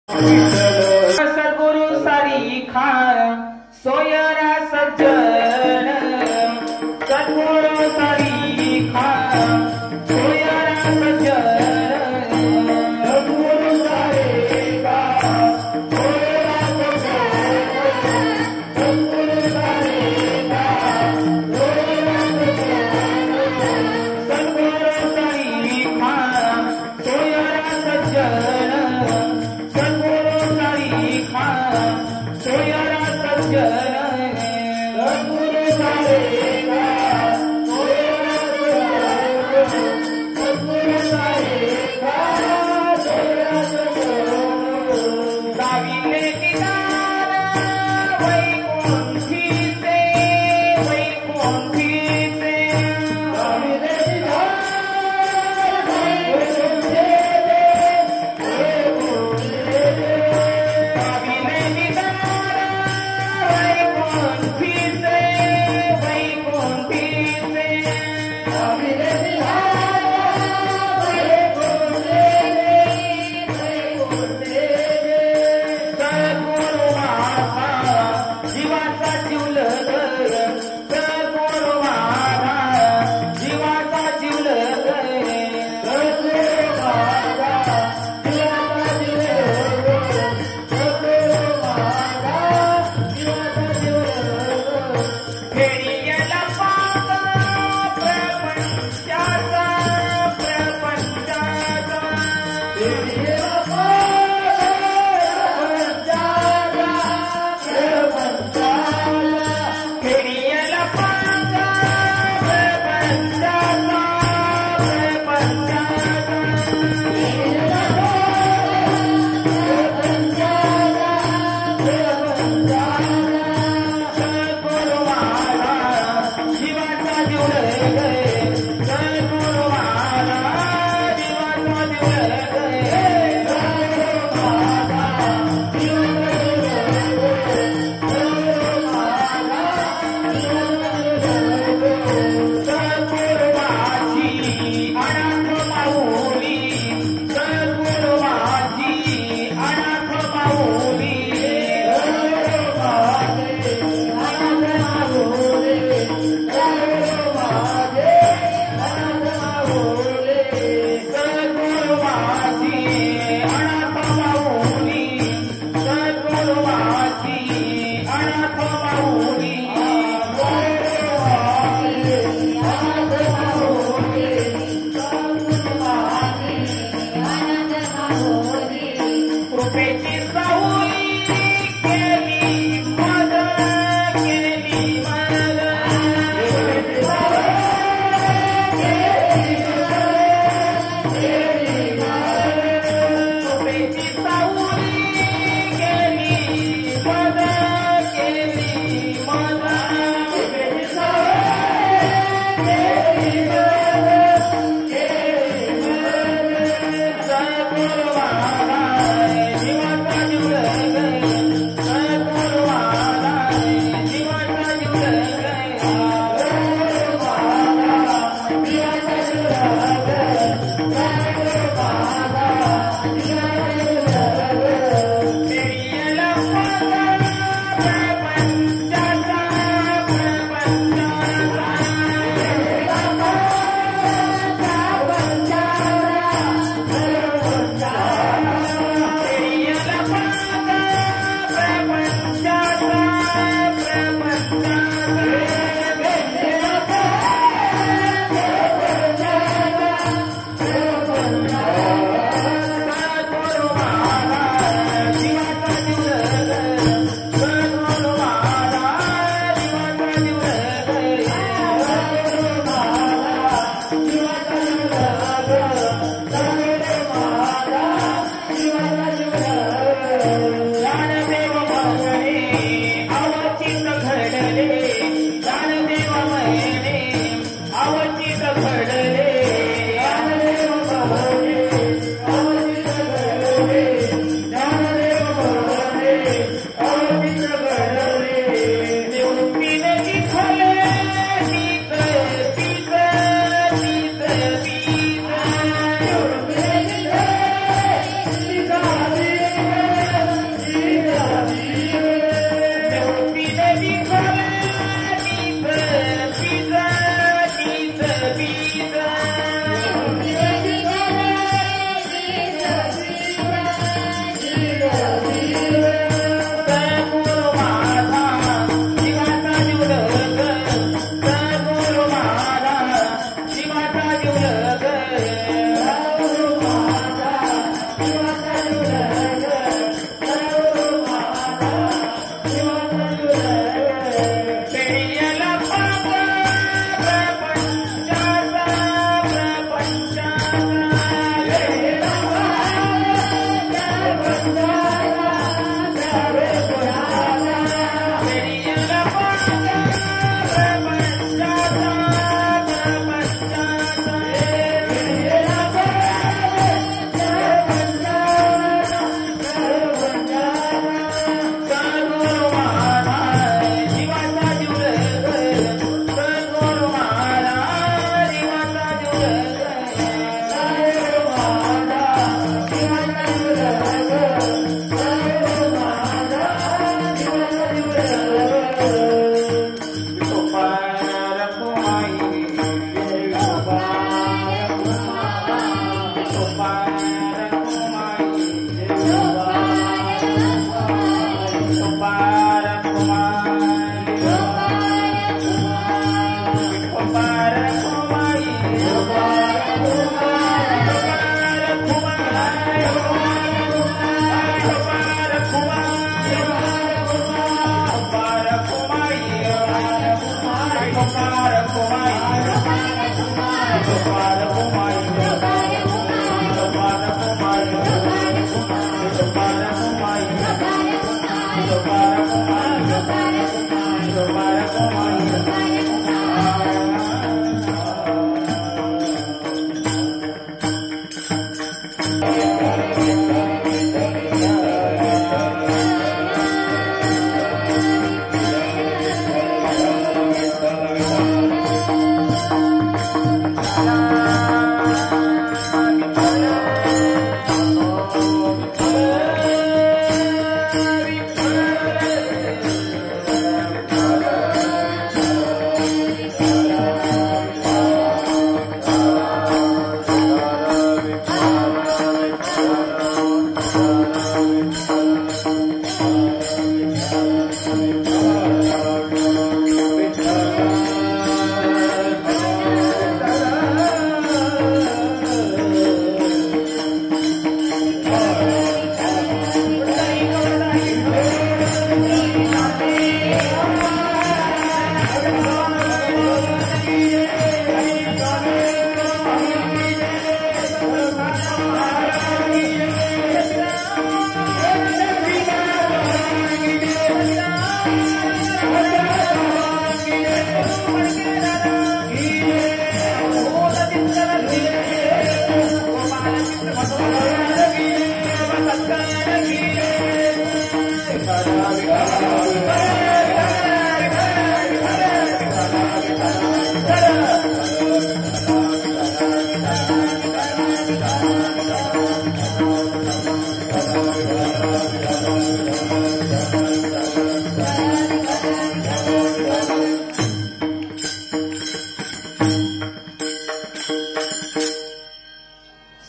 सद्गुरु सारी खा सोयरा सज्जन सद्गुरु सारी खा सोयरा सज्जन सद्गुरु सारी खा सोयरा सज्जन सद्गुरु सारी खा सोयरा सज्जन सद्गुरु सारी खा सोयरा सज्जन सोयरा सज्जन सद्गुरु सारे का सद्गुरु सारे का सोयरा सज्जन गाविले किनार वैकुंठी से गाविले किनार वैकुंठी जीवाचा जीव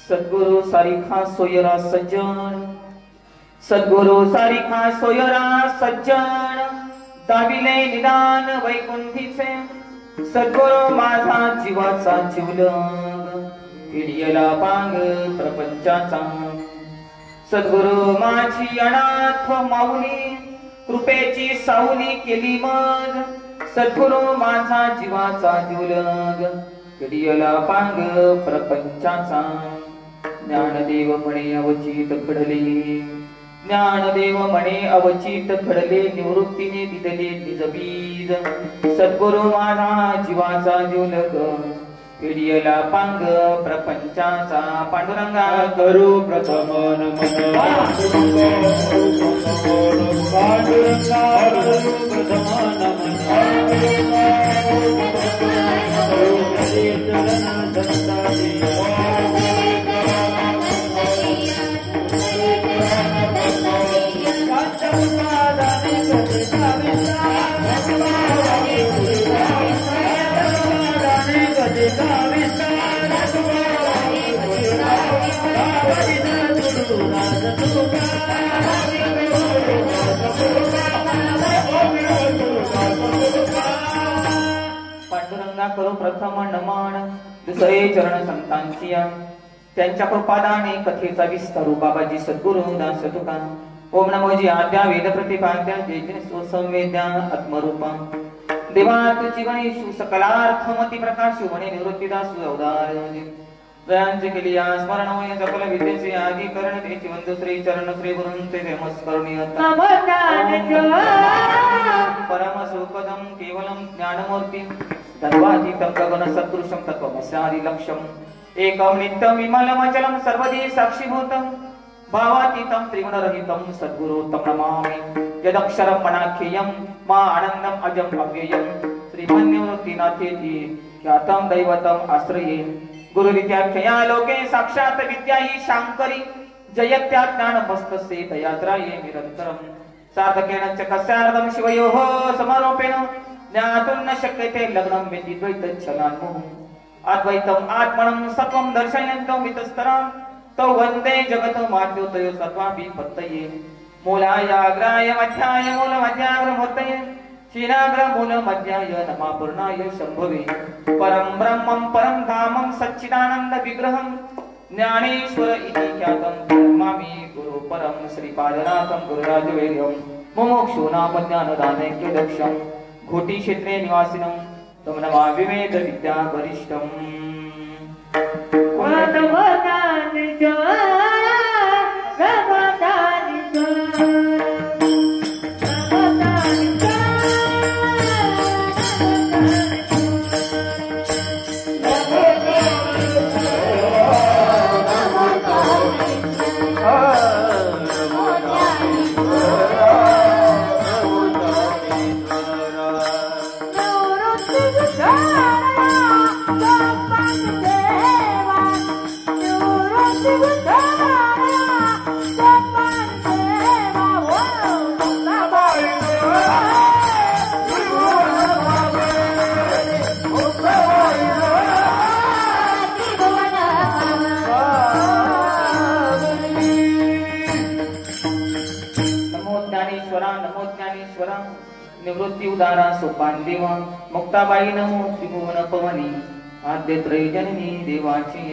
सद्गुरु सारिखा सोयरा सज्जन, सद्गुरु सारिखा सोयरा सज्जन, दाविले निदान वैकुंठीचे सद्गुरु माझा जीवाचा जीवलग, पिढीला पांग प्रपंचाचा सद्गुरु माझी अनाथ माऊली, कृपेची सावली केली मग, सद्गुरु माझा जीवाचा जीवलग, पिढीला पांग प्रपंचाचा. ज्ञानदेव म्हणे अवचित घडले, ज्ञानदेव म्हणे अवचित घडले, निवृत्तीने दिदले निजबीज, सद्गुरु माझा जीवाचा जीवलग, पिढीला पांग प्रपंचाचा. पांडुरंगा करू प्रथम नमन, पांडुरंगा करू प्रथम नमन, चरण दत्ताजी पांडुरंगा करू प्रथम नमन, दुसरे चरण संतांची, त्यांच्या कृपादाने कथेचा विस्तारू बाबाजी सद्गुरु दास तुका. ओम नमो जी आद्या वेद प्रतिपाद्या, जय जय सुसंवेद्या आत्मरूपा, देवा तुझी गणेशु सकलार्थमती प्रकाश म्हणे निवृत्तीदास अवतार, दयांचे केली स्मरण होय सकल विद्येचे आदी करण, त्याची वंदू श्री चरण श्री गुरूंचे नमस्करणीय परम सुखदम केवलम ज्ञानमूर्ती, धर्वातीतं गगन सदृशं तत्वमस्यादि लक्ष्यम्, एकं नित्यं विमलम् अचलं सर्वदी साक्षीभूतं, भावातीतं त्रिगुणरहितं सद्गुरुं नमामि. यदक्षरं मनाख्येयं मा आनन्दम् अजम् अव्ययं, श्रीमन्निवृत्तिनाथेति ख्यातं दैवतम् आश्रये, गुरुरित्याख्यया लोके साक्षात् विद्या हि शाङ्करी, जयत्या ज्ञानमस्तस्ये दयात्राये निरन्तरम्, साधकेन च कस्यार्धं शिवयोः समारोपेण, ज्ञातुं न शक्यते लग्नं वेति द्वैतच्छलान्मुहुः, अद्वैतम् आत्मनं सत्वं दर्शयन्तं वितस्तरां, तौ वन्दे जगतमाद्योतयो सत्त्वाभिपत्तये, मूलायाग्राय मध्याय मूलमध्याग्रमूर्तये, क्षीणाग्रमूलमध्याय नमापूर्णाय शम्भवे, परं ब्रह्मं परं धामं सच्चिदानन्द विग्रहं, ज्ञानेश्वर इति ख्यातं नमामि गुरुपरं श्रीपादनाथं गुरुराजवैर्यं, मुमुक्षूणां ज्ञानदानैक्यदक्षं, घोटी क्षेत्रे निवासिनं तं नमामि वेद विद्या वरिष्ठम्. What ज्ञानेश्वरा नमो ज्ञानेश्वरा निवृत्ती उदारा सोपान देवा मुक्ताबाई नमो त्रिभुवन पवनी आद्य त्रयजननी देवाची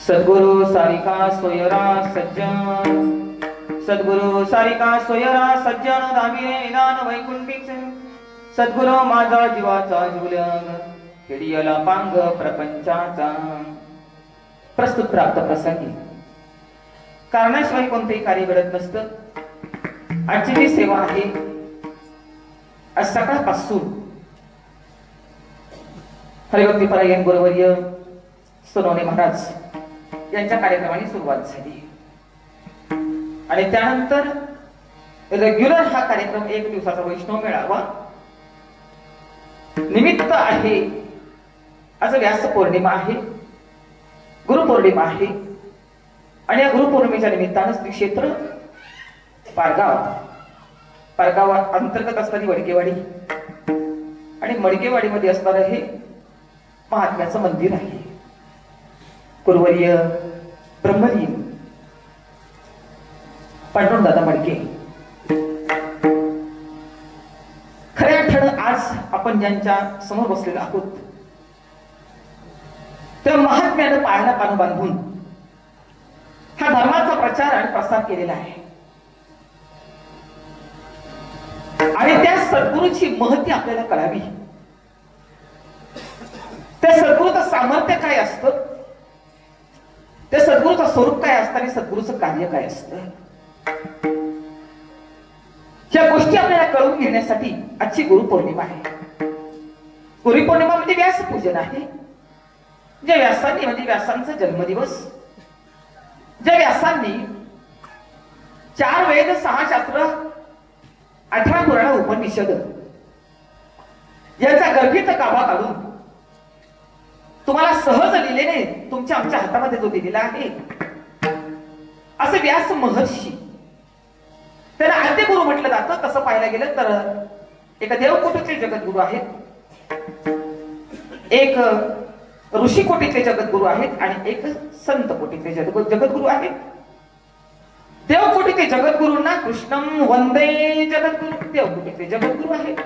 सद्गुरु सारिका सोयरा सज्जन सद्गुरु सारिका सोयरा सज्जन दामिने निदान वैकुंठीच सद्गुरु माझा जीवाचा जीवलंग खेडियला पांग प्रपंचाचा प्रस्तुत प्राप्त प्रसंगी कारणाशिवाय कोणतेही कार्य घडत नसतं। आजची जी सेवा आहे आज सकाळपासून हरिभक्तीपरायण गुरुवर्य सोनवणे महाराज यांच्या कार्यक्रमाने सुरुवात झाली आणि त्यानंतर रेग्युलर हा कार्यक्रम एक दिवसाचा वैष्णव मेळावा निमित्त आहे। आज व्यास पौर्णिमा आहे, गुरुपौर्णिमा आहे आणि या गुरुपौर्णिमेच्या निमित्तानं श्री क्षेत्र पारगाव अंतर्गत असणारी मडकेवाडी आणि मडकेवाडीमध्ये असणारं हे महात्म्याचं मंदिर आहे। गुरुवर्य ब्रह्मलीन पांडुरंगदादा मडके खऱ्या अर्थानं आज आपण ज्यांच्या समोर बसलेलो आहोत त्या महात्म्यानं पायाला पानं बांधून हा धर्माचा प्रचार आणि प्रसार केलेला आहे आणि त्या सद्गुरूची महती आपल्याला कळावी। त्या सद्गुरूचं सामर्थ्य काय असतं, त्या सद्गुरूचं स्वरूप काय असतं आणि सद्गुरूचं कार्य काय असतं, या गोष्टी आपल्याला कळून घेण्यासाठी आजची गुरुपौर्णिमा आहे। गुरुपौर्णिमा म्हणजे व्यासपूजन आहे। ज्या व्यासांनी म्हणजे व्यासांचा जन्मदिवस, ज्या व्यासांनी 4 वेद 6 शास्त्र 18 पुराण उपनिषद यांचा गर्भित गाभा काढून तुम्हाला सहज लिहिलेले तुमच्या आमच्या हातामध्ये जो दिलेला आहे असे व्यास महर्षी त्यांना आद्य गुरु म्हटलं जातं। तसं पाहायला गेलं तर एक देवकोटीचे जगद्गुरु आहेत, एक ऋषी कोटीचे जगद्गुरु आहेत आणि एक संत कोटीचे जगद्गुरु आहेत। देवकोटीचे जगद्गुरूंना कृष्णम वंदे जगद्गुरु देवकोटीचे जगद्गुरु आहेत।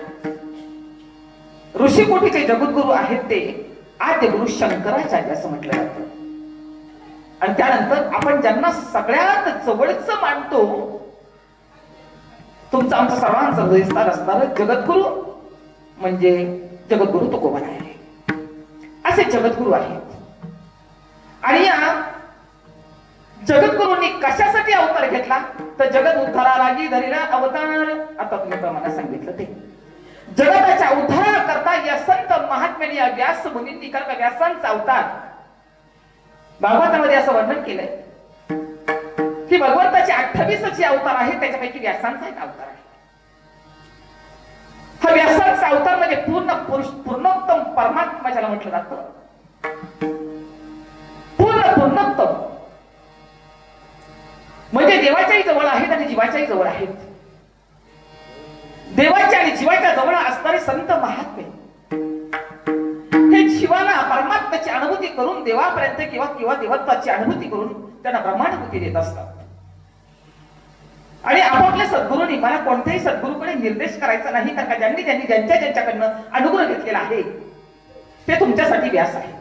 ऋषी कोटीचे जगद्गुरु आहेत ते आद्य गुरु शंकराचार्य असं म्हटलं जातं। आणि त्यानंतर आपण ज्यांना सगळ्यात जवळचं मानतो तुमचं आमचं सर्वांचं हृदयस्थान असणारं जगद्गुरु म्हणजे जगद्गुरु तुकोबा आहे, असे जगद्गुरु आहेत। आणि या जगद्गुरूंनी कशासाठी अवतार घेतला तर जगत उद्धारालागी धरिला अवतार। आता तुम्ही प्रमाणे सांगितलं ते जगताच्या उद्धाराकरता या संत महात्म्यांनी या व्यास मुनींनी कारण व्यासांचा अवतार भागवतामध्ये असं वर्णन केलंय की भगवंताचे 28 अवतार आहेत त्याच्यापैकी व्यासांचा एक अवतार आहे। हा व्यासांचा अवतार म्हणजे पूर्णोत्तम परमात्मा ज्याला म्हटलं जातं। पूर्णोत्तम म्हणजे देवाच्याही जवळ आहेत आणि जीवाच्याही जवळ आहेत। देवाच्या आणि जीवाच्या जवळ असणारे संत महात्मे हे जीवाला परमात्म्याची अनुभूती करून देवापर्यंत किंवा देवत्वाची अनुभूती करून त्यांना ब्रह्मानुभूती देत असतात। आणि आपापल्या सद्गुरूंनी मला कोणत्याही सद्गुरूकडे निर्देश करायचा नाही कारण ज्यांनी ज्यांच्याकडनं अनुग्रह घेतलेला आहे ते तुमच्यासाठी व्यास आहे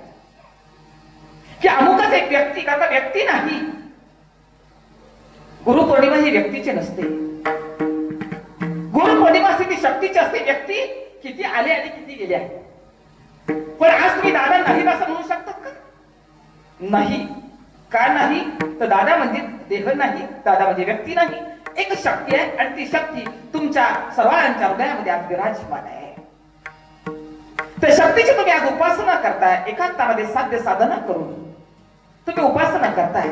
की अमुकच एक व्यक्ती कारण व्यक्ती नाही। गुरुपौर्णिमा ही व्यक्तीची नसते, गुरुपौर्णिमा असते ती शक्तीची असते। व्यक्ती किती आले आणि किती गेले आहे पण आज तुम्ही दादा नाही असं म्हणू शकतात का? नाही। का नाही तर दादा म्हणजे देह नाही, दादा म्हणजे व्यक्ती नाही, एक शक्ती आहे आणि ती शक्ती तुमच्या सर्वांच्या हृदयामध्ये आज विराजमान आहे। त्या शक्तीची तुम्ही आज उपासना करताय, एकांतामध्ये साध्य साधना करून तुम्ही उपासना करताय।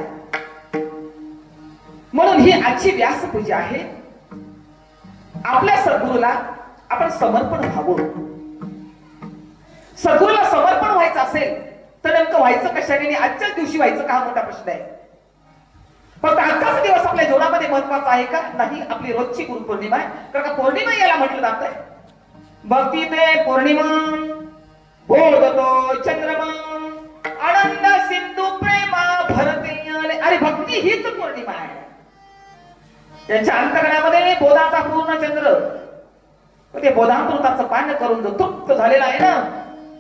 म्हणून ही आजची व्यासपूजा आहे। आपल्या सद्गुरूला आपण समर्पण व्हावं। सद्गुरूला समर्पण व्हायचं असेल तर नेमकं व्हायचं कशाने आणि आजच्याच दिवशी व्हायचं का हा मोठा प्रश्न आहे। फक्त आजचाच दिवस आपल्या जीवनामध्ये महत्वाचा आहे का? नाही। आपली रोजची गुरुपौर्णिमा आहे कारण पौर्णिमा याला म्हटलं जातंय भक्ती ते पौर्णिमा बोधतो चंद्रमा आनंद सिंधू प्रेमा भरते। अरे भक्ती हीच पौर्णिमा आहे। त्यांच्या अंतकरणामध्ये बोधाचा पूर्ण चंद्र, ते बोधामृताचं पान करून जो तृप्त झालेला आहे ना,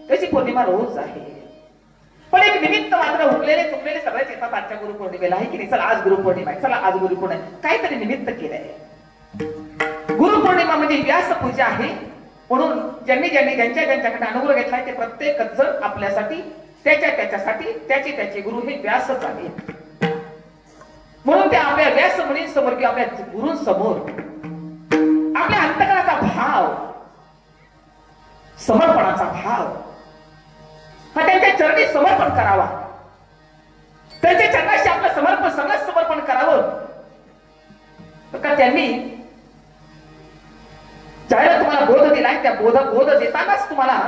त्याची पौर्णिमा रोज आहे. पण एक निमित्त मात्र हुकलेले चुकलेले सगळेच येतात आजच्या गुरुपौर्णिमेला, आहे की नाही? चला आज गुरुपौर्णिमा आहे, चला आज गुरुपौर्णिमा, काहीतरी निमित्त केलंय. गुरुपौर्णिमा म्हणजे व्यास पूजा आहे. म्हणून ज्यांनी ज्यांच्याकडे अनुभव घेतलाय ते प्रत्येक जण आपल्यासाठी त्याच्यासाठी त्याचे गुरु हे व्यासच आहे. म्हणून ते आपल्या व्यास मुनींसमोर किंवा आपल्या गुरूंसमोर आपल्या अंतकरणाचा भाव, समर्पणाचा भाव हा त्यांच्या चरणी समर्पण करावा. त्यांच्या चरणाशी आपलं समर्पण करावं. का त्यांनी ज्याला तुम्हाला बोध दिलाय त्या बोध देतानाच तुम्हाला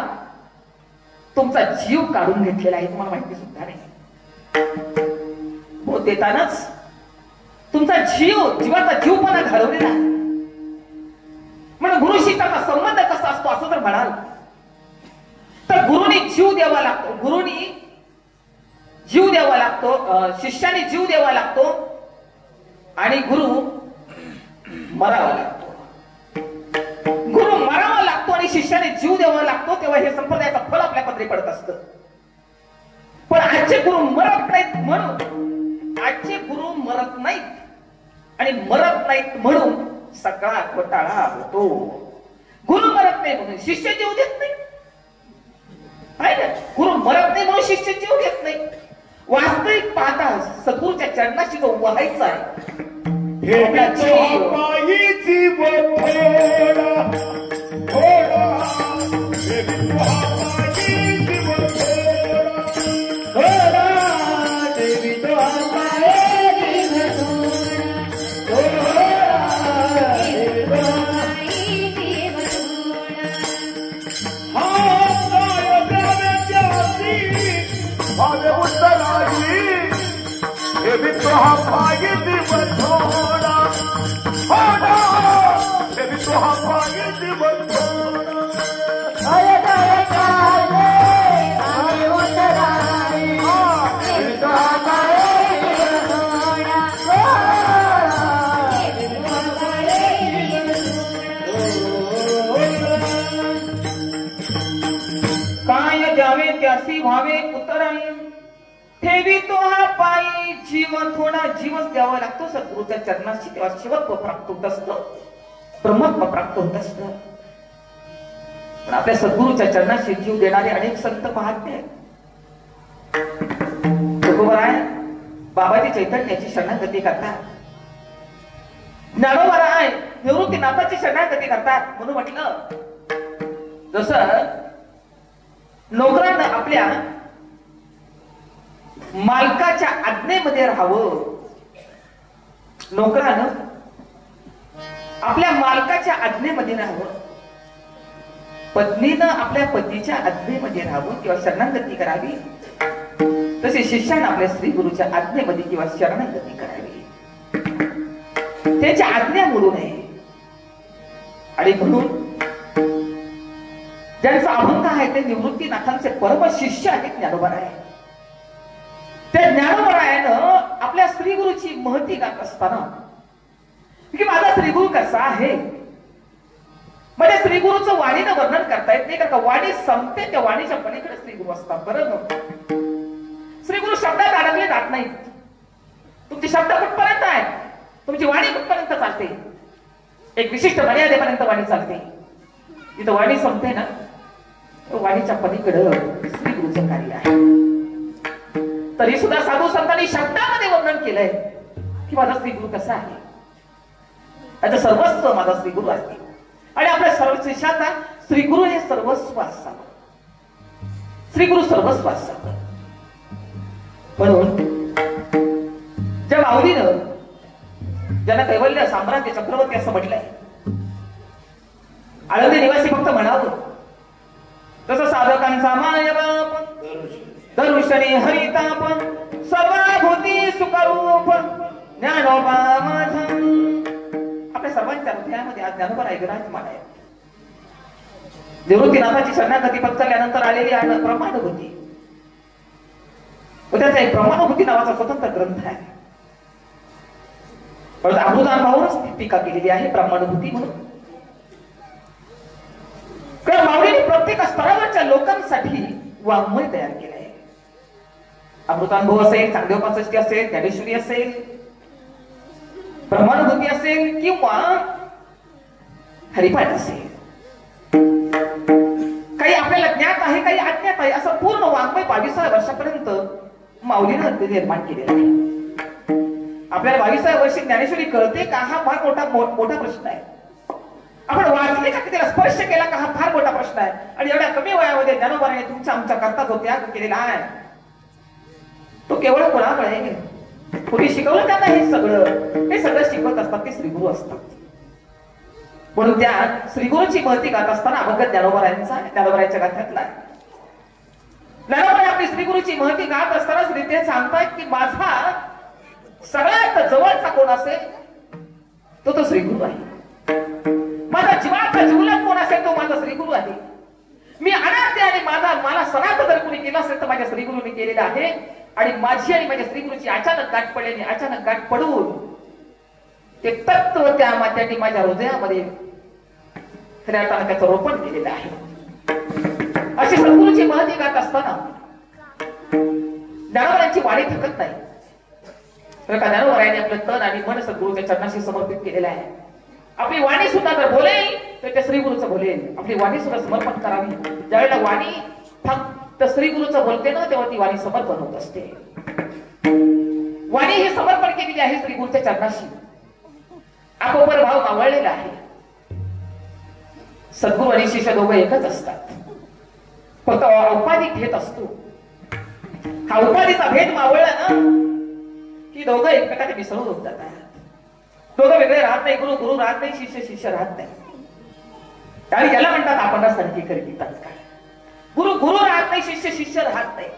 तुमचा जीव काढून घेतलेला आहे, तुम्हाला माहिती सुद्धा नाही. बोध देतानाच तुमचा जीवाचा जीवपणा घालवलेला आहे. म्हणून गुरुशीचा संबंध कसा असतो असं जर म्हणाल तर गुरुनी जीव द्यावा लागतो, शिष्याने जीव द्यावा लागतो आणि गुरु मरावा लागतो. गुरु मरावा लागतो आणि शिष्याने जीव द्यावा लागतो, तेव्हा हे संप्रदायाचं फळ आपल्या पदरी पडत असतं. पण आजचे गुरु मरत नाहीत आणि मरत नाहीत म्हणून सगळा घोटाळा होतो. गुरु मरत नाही म्हणून शिष्य जीव देत नाही, गुरु मरत नाही म्हणून शिष्य जीव घेत नाही. वास्तविक पाहता सद्गुरूच्या चरणाशी जो व्हायचा आहे, काय द्यावे त्यासी व्हावे उतराई, ठेवी तो हा पायी जीव, थोडा जीवच द्यावा लागतो सद्गुरूच्या चरणाशी, तेव्हा शिवत्व प्राप्त होत असतं, ब्रह्मत्व प्राप्त होत असतं. पण आपल्या सद्गुरूच्या चरणाशी जीव देणारे अनेक संत महात्मे आहेत. तुकोबराय बाबाजी चैतन्याची शरणागती करतात, ज्ञानोबराय निवृत्तीनाथाची शरणागती करतात. म्हणून म्हटलं जसं नोकरांना आपल्या मालकाच्या आज्ञेमध्ये राहावं, नोकरानं आपल्या मालकाच्या आज्ञेमध्ये राहावं, पत्नीनं आपल्या पतीच्या आज्ञेमध्ये राहावं किंवा शरणागती करावी, तसे शिष्यानं आपल्या श्री गुरुच्या आज्ञेमध्ये किंवा शरणागती करावी, त्याच्या आज्ञा मोडू नये. आणि म्हणून ज्यांचा अभंग आहे ते निवृत्तीनाथांचे परम शिष्य आहेत ज्ञानोबराय. त्या ज्ञानोबरायानं आपल्या श्री गुरुची महती गात असताना की माझा श्रीगुरु कसा आहे, माझ्या श्रीगुरूचं वाणीनं वर्णन करता येत नाही, कारण का वाणी संपते त्या वाणीच्या पलीकडे श्रीगुरु असतात. बरोबर, श्रीगुरु शब्दात अडकले जात नाहीत. तुमचे शब्द कुठपर्यंत आहेत, तुमची वाणी कुठपर्यंत चालते, एक विशिष्ट मर्यादेपर्यंत वाणी चालते. जिथं वाणी संपते ना, वाणीच्या पलीकडे श्रीगुरूचं कार्य आहे. तरी सुद्धा साधू संतांनी शब्दामध्ये वर्णन केलंय की माझा श्रीगुरु कसा आहे, त्याचं सर्वस्व माझा श्रीगुरु आहे. आणि आपल्या सर्व शिष्याचा श्रीगुरु हे सर्वस्व असावं, श्रीगुरु सर्वस्व असावं. म्हणून ज्या माऊलीनं ज्यांना कैवल्य साम्राज्य चक्रवर्ती असं म्हटलंय, आळंदी निवासी फक्त म्हणावं तसं साधकांचा मायबाप दर्शनी हरिताप, सर्वभूती सुखरूप ज्ञानोबा माझा. आपल्या सर्वांच्या हृदयामध्ये आज ज्ञानोबा विराजमान आहे. निवृत्तीनाथाची शरणागती पत्करल्यानंतर आलेली प्रमाणभूती, त्याचा एक प्रमाणभूती नावाचा स्वतंत्र ग्रंथ आहे. परंतु अमृतानुभवावरच टीका केलेली आहे ब्रह्मानुभूती म्हणून. कारण माऊलीने प्रत्येक स्तरावरच्या लोकांसाठी वाङ्मय तयार केलं आहे. अमृतानुभव असेल, चांगदेव असेल, ज्ञानेश्वरी असेल, ब्रह्मानुभूती असेल किंवा हरिपाठ असेल, काही आपल्याला ज्ञात आहे, काही अज्ञात आहे, असं पूर्ण वाङ्मय 22व्या वर्षापर्यंत माऊलीनं निर्माण केलेलं आहे. आपल्याला 22व्या वर्षी ज्ञानेश्वरी कळते का, हा फार मोठा प्रश्न आहे. आपण वाचले का, त्याला स्पर्श केला का, हा फार मोठा प्रश्न आहे. आणि एवढ्या कमी वयामध्ये ज्ञानोबाने तुमच्या आमच्या करता जो त्याग केलेला आहे, तो केवळ कोणामुळे, कोणी शिकवलं त्यांना हे सगळं शिकवत असतात ते श्रीगुरु असतात. म्हणून त्या श्रीगुरूची महती गात असताना अभंग ज्ञानोबरायांच्या गाथ्यातला आहे. ज्ञानोबराय आपली श्रीगुरूची महती गात असताना श्री ते सांगतायत की माझा सगळ्यात जवळचा कोण असेल तो श्रीगुरु आहे. माझा जीवाचा जीवलग कोण असेल तो माझा श्रीगुरु आहे. मी अनाथ आहे आणि मला सनात जर कोणी केला असेल तर माझ्या श्रीगुरूंनी केलेला आहे. आणि माझी आणि माझ्या श्रीगुरूची अचानक गाठ पडल्याने, अचानक गाठ पडून ते तत्व त्या मात्यांनी माझ्या हृदयामध्ये खऱ्या अर्थानं त्याचं रोपण केलेलं आहे. अशी सद्गुरूची महती गात असताना ज्ञानोबरायांची वाणी थकत नाही. तर का ज्ञानोबरायांनी आपलं तन आणि मन सद्गुरूच्या चरणाशी समर्पित केलेलं आहे. आपली वाणी सुद्धा जर बोलेल तर त्या श्रीगुरूचं बोलेल. आपली वाणी सुद्धा समर्पण करावी. ज्यावेळेला वाणी फक्त श्रीगुरूचं बोलते ना, तेव्हा ती वाणी समर्पण होत असते. वाणी हे समर्पण केलेली आहे श्रीगुरूच्या चरणाशी. आपोपर भाव मावळलेला आहे. सद्गुरू आणि शिष्य दोघं एकच असतात, फक्त औपाधी घेत असतो. हा उपाधीचा भेद मावळला ना की दोघं एकमेकांना मिसळून होत जातात. दोघं वेगळे राहत नाही. गुरु राहत नाही, शिष्य राहत नाही. आणि याला म्हणतात आपण सरकी करकी तत्काळ. गुरु राहत नाही, शिष्य राहत नाही.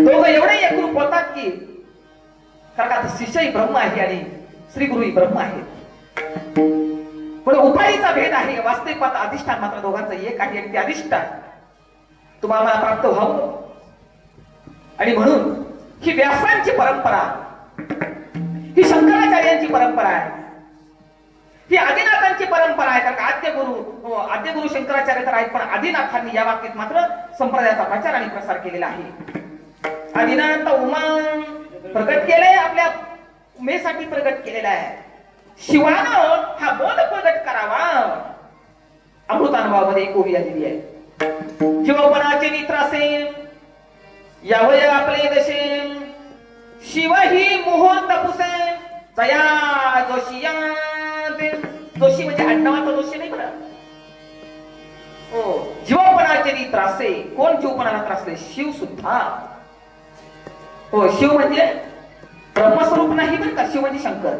दोघं एवढे एकरूप होतात की कारण शिष्यही ब्रह्म आहे आणि श्रीगुरुही ब्रह्म आहे. पण उपाधीचा भेद आहे. वास्तविक मात्र अधिष्ठान मात्र दोघांचं एक आहे. आणि ते अधिष्ठान तुम्हाला प्राप्त व्हावं. आणि म्हणून ही व्यासांची परंपरा, ही शंकराचार्यांची परंपरा आहे, ही आदिनाथांची परंपरा आहे. कारण आद्य गुरु शंकराचार्य तर आहेत, पण आदिनाथांनी या बाबतीत मात्र संप्रदायाचा प्रचार आणि प्रसार केलेला आहे. आदिनाथ उमा प्रकट केलंय, आपल्या उमेसाठी प्रकट केलेला आहे. शिवानं हा बोध प्रकट करावा. अमृतानुभवामध्ये एक ओवी आलेली आहे. जीवपणाचे नित्रासे यावय आपले दशे, शिव ही मुहूर्त पुसे जया जोशिया. जोशी म्हणजे आडनावाचा दोषी नाही बरं. हो, जीवपणाचे त्रासे. कोण जीवपणाला त्रासले? शिव सुद्धा. हो, शिव म्हणजे ब्रह्मस्वरूप नाही बरं का. शिव म्हणजे शंकर.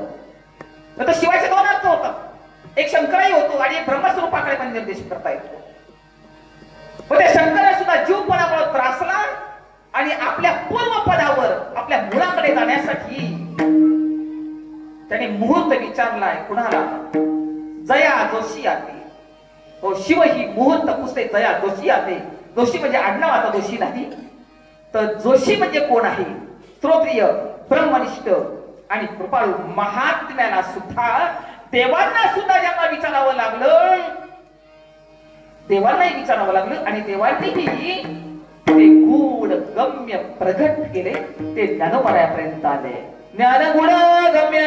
तर शिवाचे दोन अर्थ होतात. एक शंकरही होतो आणि एक ब्रह्मस्वरूपाकडे पण निर्देश करता येतो. पण त्या शंकरा सुद्धा जीवपणामुळे त्रासला आणि आपल्या पूर्वपदावर, आपल्या मुळाकडे जाण्यासाठी त्याने मुहूर्त विचारलाय. कुणाला? जया जोशी आते. हो, शिव ही मुहूर्त पुसते जया जोशी आते. जोशी म्हणजे आडनावाचा दोषी नाही, तर जोशी म्हणजे कोण आहे? श्रोत्रिय, ब्रह्मनिष्ठ आणि कृपाळू. महात्म्याला सुद्धा, देवांना सुद्धा ज्यांना विचारावं लागलं, देवांनाही विचारावं लागलं. आणि देवांनीही ते गुण गम्य प्रगट केले. ते ज्ञानोबरायापर्यंत आले. ज्ञान गुण गम्य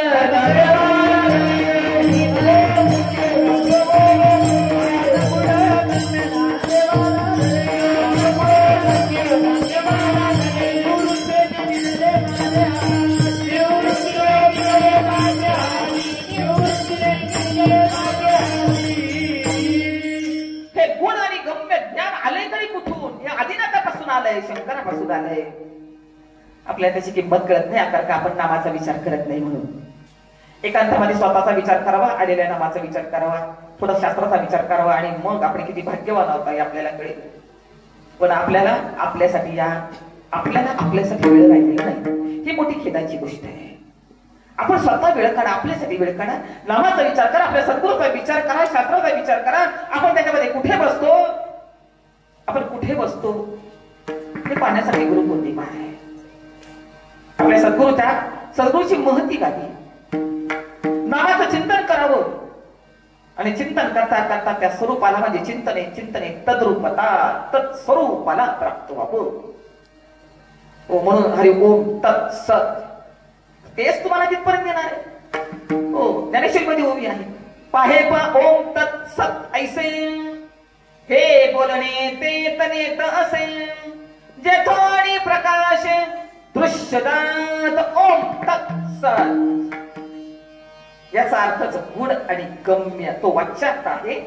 शंकरापासून आलंय. आपल्याला त्याची किंमत कळत नाही, कारण आपण नामाचा विचार करत नाही. म्हणून एकांतामध्ये स्वतःचा विचार करावा, आलेल्या नामाचा विचार करावा, थोडा शास्त्राचा विचार करावा आणि मग आपण किती भाग्यवान आहोत हे आपल्याला कळेल. पण आपल्याला आपल्यासाठी वेळ राहिलेला नाही. ही मोठी खेदाची गोष्ट आहे. आपण स्वतः वेळ काढा, आपल्यासाठी वेळ काढा. नामाचा विचार करा, आपल्या सद्गुरूचा विचार करा, शास्त्राचा विचार करा. आपण त्याच्यामध्ये कुठे बसतो, आपण कुठे बसतो हे पाहण्यासाठी गुरु पौर्णिमा आहे. आपल्या सद्गुरूची महती गावी. आणि चिंतन करता करता त्या स्वरूपाला म्हणजे चिंतने तद्रूपता तत्स्वरूपाला प्राप्त व्हावं. म्हणून हरी ओम तत्सत तेच तुम्हाला तिथपर्यंत येणार आहे. ज्ञानेश्वरी मध्ये ओवी आहे, पाहे ओम तत्सत ऐसे हे बोलणे ते तनेत असे जेथोणी प्रकाश दृश्यदात ओम तत्सत. याचा अर्थच गुण आणि गम्य तो वाच्यार्थ आहे.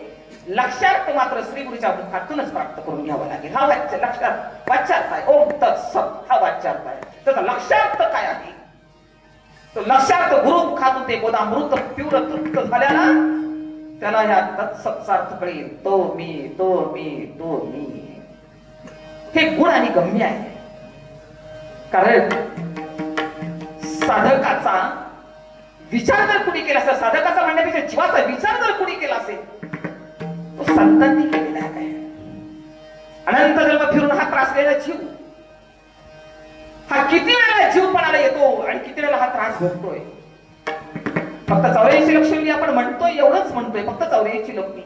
लक्षार्थ मात्र श्री गुरुच्या मुखातूनच प्राप्त करून घ्यावा लागेल. हा वाच्यार्थ आहे ओम तत्सत हा वाच्यार्थ आहे. त्याचा लक्षार्थ काय आहे? तो लक्षार्थ गुरु मुखातून ते बोधामृत पिवळ तृप्त झाल्याला त्याला ह्या तत्सतचा अर्थ कळेल. तो मी हे गुण आणि गम्य आहे. कारण साधकाचा विचार जर कुणी केला असेल, साधकाचा म्हणण्यापेक्षा जीवाचा विचार जर कुणी केला असेल तो संतांनी केलेला आहे. अनंत जन्म फिरून हा त्रासलेला जीव हा किती वेळा जीवपणाला येतो आणि किती वेळा हा त्रास भोगतोय. फक्त 84 लक्ष योनी आपण म्हणतोय एवढंच म्हणतोय, फक्त 84 लक्ष.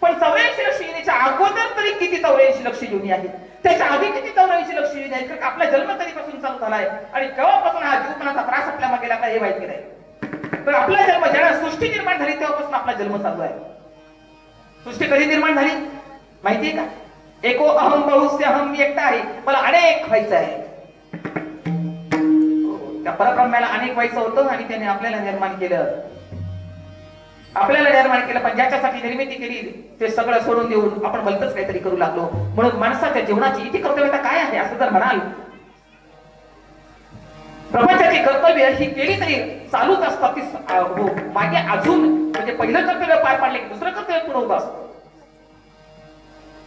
पण 84 लक्ष योनीच्या अगोदर तरी किती 84 लक्ष योनी आहेत, त्याच्या आधी किती 84 लक्ष योनी आहेत. कारण आपला जन्म कधीपासून चालू झालाय आणि केव्हापासून हा जीवपणाचा त्रास आपल्या मागे लागला हे माहिती नाही. तर आपला जन्म ज्यावेळेला सृष्टी निर्माण झाली तेव्हापासून आपला जन्म चालू आहे. सृष्टी कधी निर्माण झाली माहितीये का? एको अहम बहुस्य अहम, मी एकटा आहे, मला अनेक व्हायचं आहे. त्या परब्रह्माला अनेक व्हायचं होतं आणि त्याने आपल्याला निर्माण केलं. पण ज्याच्यासाठी निर्मिती केली ते सगळं सोडून देऊन आपण भलतच काहीतरी करू लागलो. म्हणून माणसाच्या जीवनाची इथे कर्तव्यता काय आहे असं जर म्हणाल, प्रपंचाची कर्तव्य ही केली तरी चालूच असतात. ती मागे अजून म्हणजे पहिलं कर्तव्य पार पाडले की दुसरं कर्तव्य पुढे होत असतं.